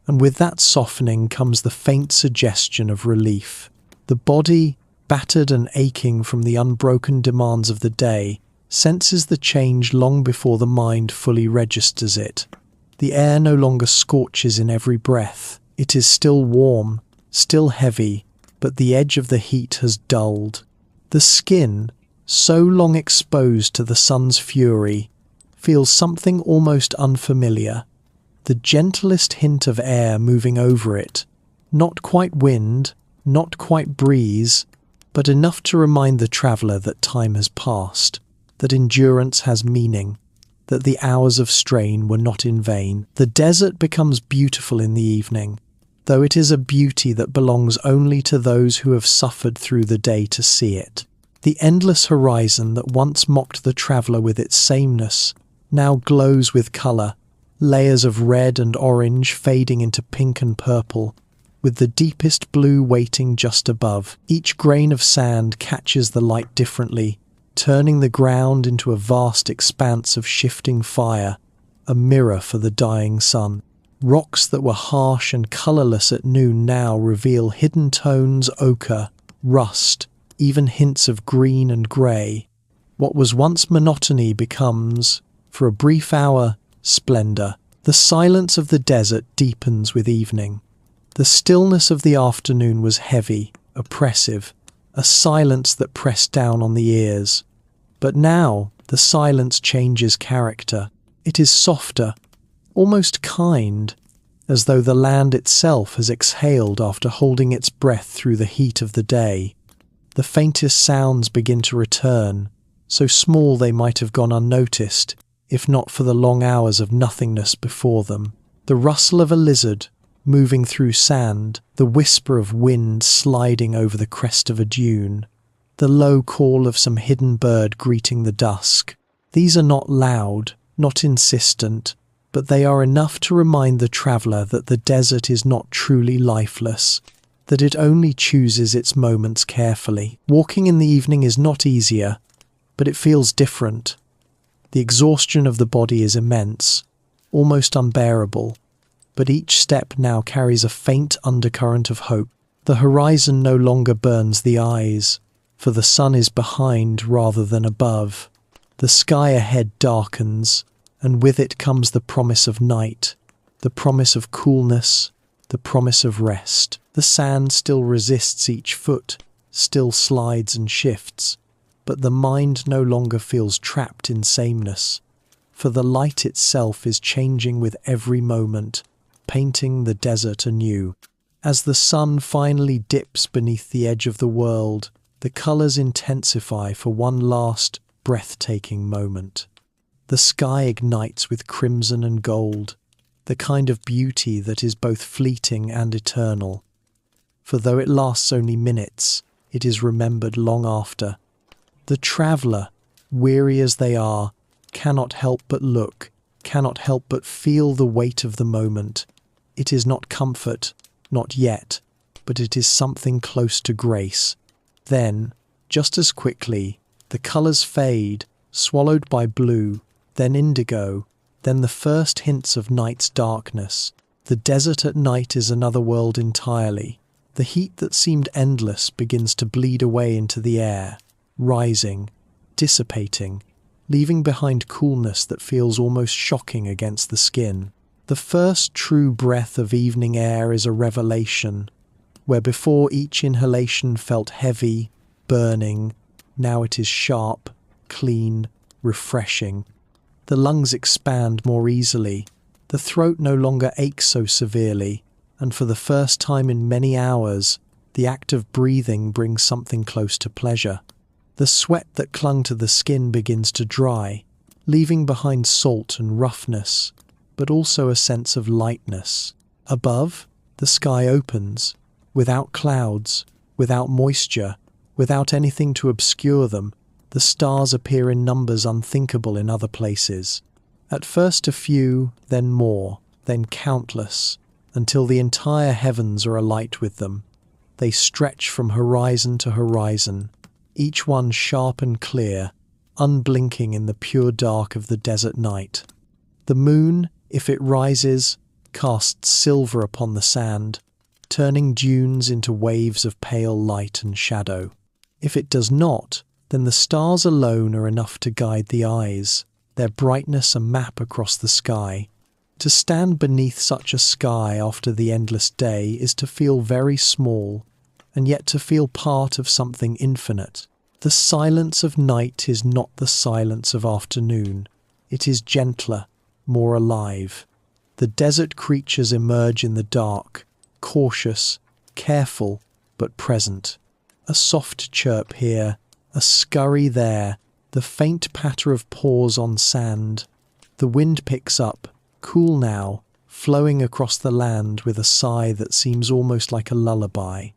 and with that softening comes the faint suggestion of relief. The body, battered and aching from the unbroken demands of the day, senses the change long before the mind fully registers it. The air no longer scorches in every breath. It is still warm, still heavy, but the edge of the heat has dulled. The skin, so long exposed to the sun's fury, feels something almost unfamiliar. The gentlest hint of air moving over it, not quite wind, not quite breeze, but enough to remind the traveller that time has passed, that endurance has meaning, that the hours of strain were not in vain. The desert becomes beautiful in the evening, though it is a beauty that belongs only to those who have suffered through the day to see it. The endless horizon that once mocked the traveller with its sameness now glows with colour, layers of red and orange fading into pink and purple, with the deepest blue waiting just above. Each grain of sand catches the light differently, turning the ground into a vast expanse of shifting fire, a mirror for the dying sun. Rocks that were harsh and colourless at noon now reveal hidden tones, ochre, rust, even hints of green and grey. What was once monotony becomes, for a brief hour, splendour. The silence of the desert deepens with evening. The stillness of the afternoon was heavy, oppressive, a silence that pressed down on the ears. But now the silence changes character. It is softer, almost kind, as though the land itself has exhaled after holding its breath through the heat of the day. The faintest sounds begin to return, so small they might have gone unnoticed, if not for the long hours of nothingness before them. The rustle of a lizard moving through sand, the whisper of wind sliding over the crest of a dune, the low call of some hidden bird greeting the dusk. These are not loud, not insistent, but they are enough to remind the traveller that the desert is not truly lifeless, that it only chooses its moments carefully. Walking in the evening is not easier, but it feels different. The exhaustion of the body is immense, almost unbearable, but each step now carries a faint undercurrent of hope. The horizon no longer burns the eyes, for the sun is behind rather than above. The sky ahead darkens, and with it comes the promise of night, the promise of coolness, the promise of rest. The sand still resists each foot, still slides and shifts, but the mind no longer feels trapped in sameness, for the light itself is changing with every moment, painting the desert anew. As the sun finally dips beneath the edge of the world, the colours intensify for one last, breathtaking moment. The sky ignites with crimson and gold, the kind of beauty that is both fleeting and eternal. For though it lasts only minutes, it is remembered long after. The traveller, weary as they are, cannot help but look, cannot help but feel the weight of the moment. It is not comfort, not yet, but it is something close to grace. Then, just as quickly, the colours fade, swallowed by blue, then indigo, then the first hints of night's darkness. The desert at night is another world entirely. The heat that seemed endless begins to bleed away into the air, rising, dissipating, leaving behind coolness that feels almost shocking against the skin. The first true breath of evening air is a revelation, where before each inhalation felt heavy, burning, now it is sharp, clean, refreshing. The lungs expand more easily, the throat no longer aches so severely, and for the first time in many hours, the act of breathing brings something close to pleasure. The sweat that clung to the skin begins to dry, leaving behind salt and roughness, but also a sense of lightness. Above, the sky opens, without clouds, without moisture, without anything to obscure them. The stars appear in numbers unthinkable in other places. At first a few, then more, then countless, until the entire heavens are alight with them. They stretch from horizon to horizon, each one sharp and clear, unblinking in the pure dark of the desert night. The moon, if it rises, casts silver upon the sand, turning dunes into waves of pale light and shadow. If it does not, then the stars alone are enough to guide the eyes, their brightness a map across the sky. To stand beneath such a sky after the endless day is to feel very small, and yet to feel part of something infinite. The silence of night is not the silence of afternoon. It is gentler, more alive. The desert creatures emerge in the dark, cautious, careful, but present. A soft chirp here, a scurry there, the faint patter of paws on sand. The wind picks up, cool now, flowing across the land with a sigh that seems almost like a lullaby.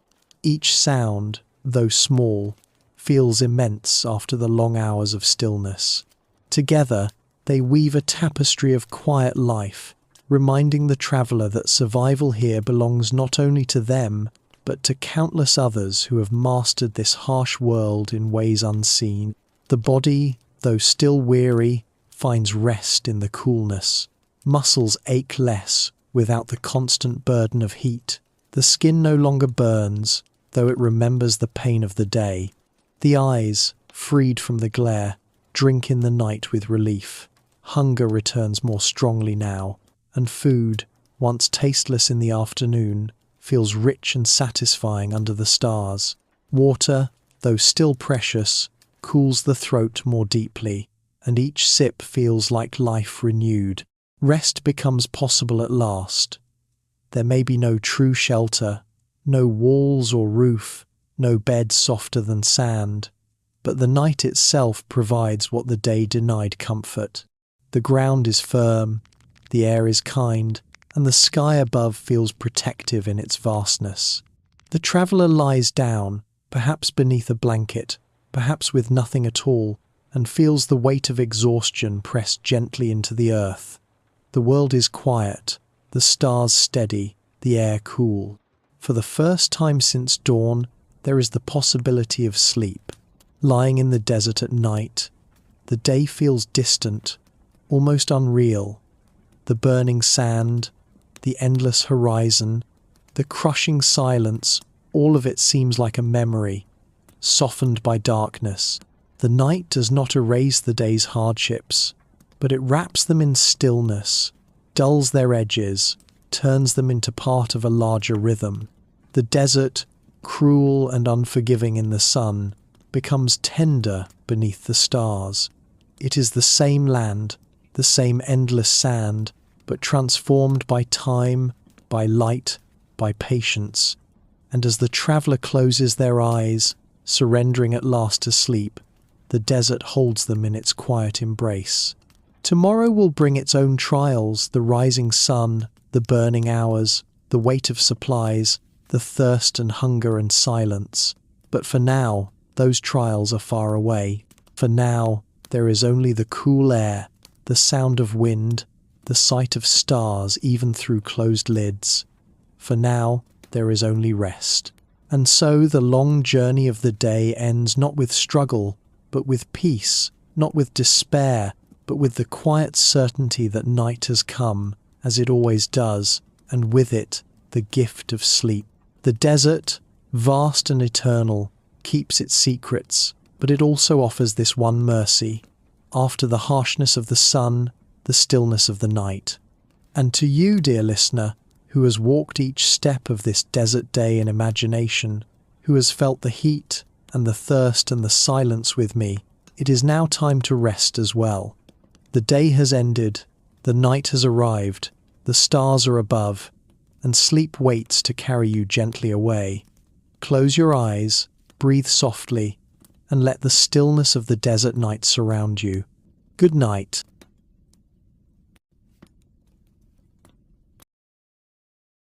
Each sound, though small, feels immense after the long hours of stillness. Together, they weave a tapestry of quiet life, reminding the traveller that survival here belongs not only to them, but to countless others who have mastered this harsh world in ways unseen. The body, though still weary, finds rest in the coolness. Muscles ache less without the constant burden of heat. The skin no longer burns, though it remembers the pain of the day. The eyes, freed from the glare, drink in the night with relief. Hunger returns more strongly now, and food, once tasteless in the afternoon, feels rich and satisfying under the stars. Water, though still precious, cools the throat more deeply, and each sip feels like life renewed. Rest becomes possible at last. There may be no true shelter, no walls or roof, no bed softer than sand, but the night itself provides what the day denied comfort. The ground is firm, the air is kind, and the sky above feels protective in its vastness. The traveller lies down, perhaps beneath a blanket, perhaps with nothing at all, and feels the weight of exhaustion pressed gently into the earth. The world is quiet, the stars steady, the air cool. For the first time since dawn, there is the possibility of sleep. Lying in the desert at night, the day feels distant, almost unreal. The burning sand, the endless horizon, the crushing silence, all of it seems like a memory, softened by darkness. The night does not erase the day's hardships, but it wraps them in stillness, dulls their edges, turns them into part of a larger rhythm. The desert, cruel and unforgiving in the sun, becomes tender beneath the stars. It is the same land, the same endless sand, but transformed by time, by light, by patience. And as the traveller closes their eyes, surrendering at last to sleep, the desert holds them in its quiet embrace. Tomorrow will bring its own trials, the rising sun, the burning hours, the weight of supplies, the thirst and hunger and silence. But for now, those trials are far away. For now, there is only the cool air, the sound of wind, the sight of stars even through closed lids. For now, there is only rest. And so the long journey of the day ends not with struggle, but with peace, not with despair, but with the quiet certainty that night has come, as it always does, and with it, the gift of sleep. The desert, vast and eternal, keeps its secrets, but it also offers this one mercy. After the harshness of the sun, the stillness of the night. And to you, dear listener, who has walked each step of this desert day in imagination, who has felt the heat and the thirst and the silence with me, it is now time to rest as well. The day has ended, the night has arrived, the stars are above, and sleep waits to carry you gently away. Close your eyes, breathe softly, and let the stillness of the desert night surround you. Good night.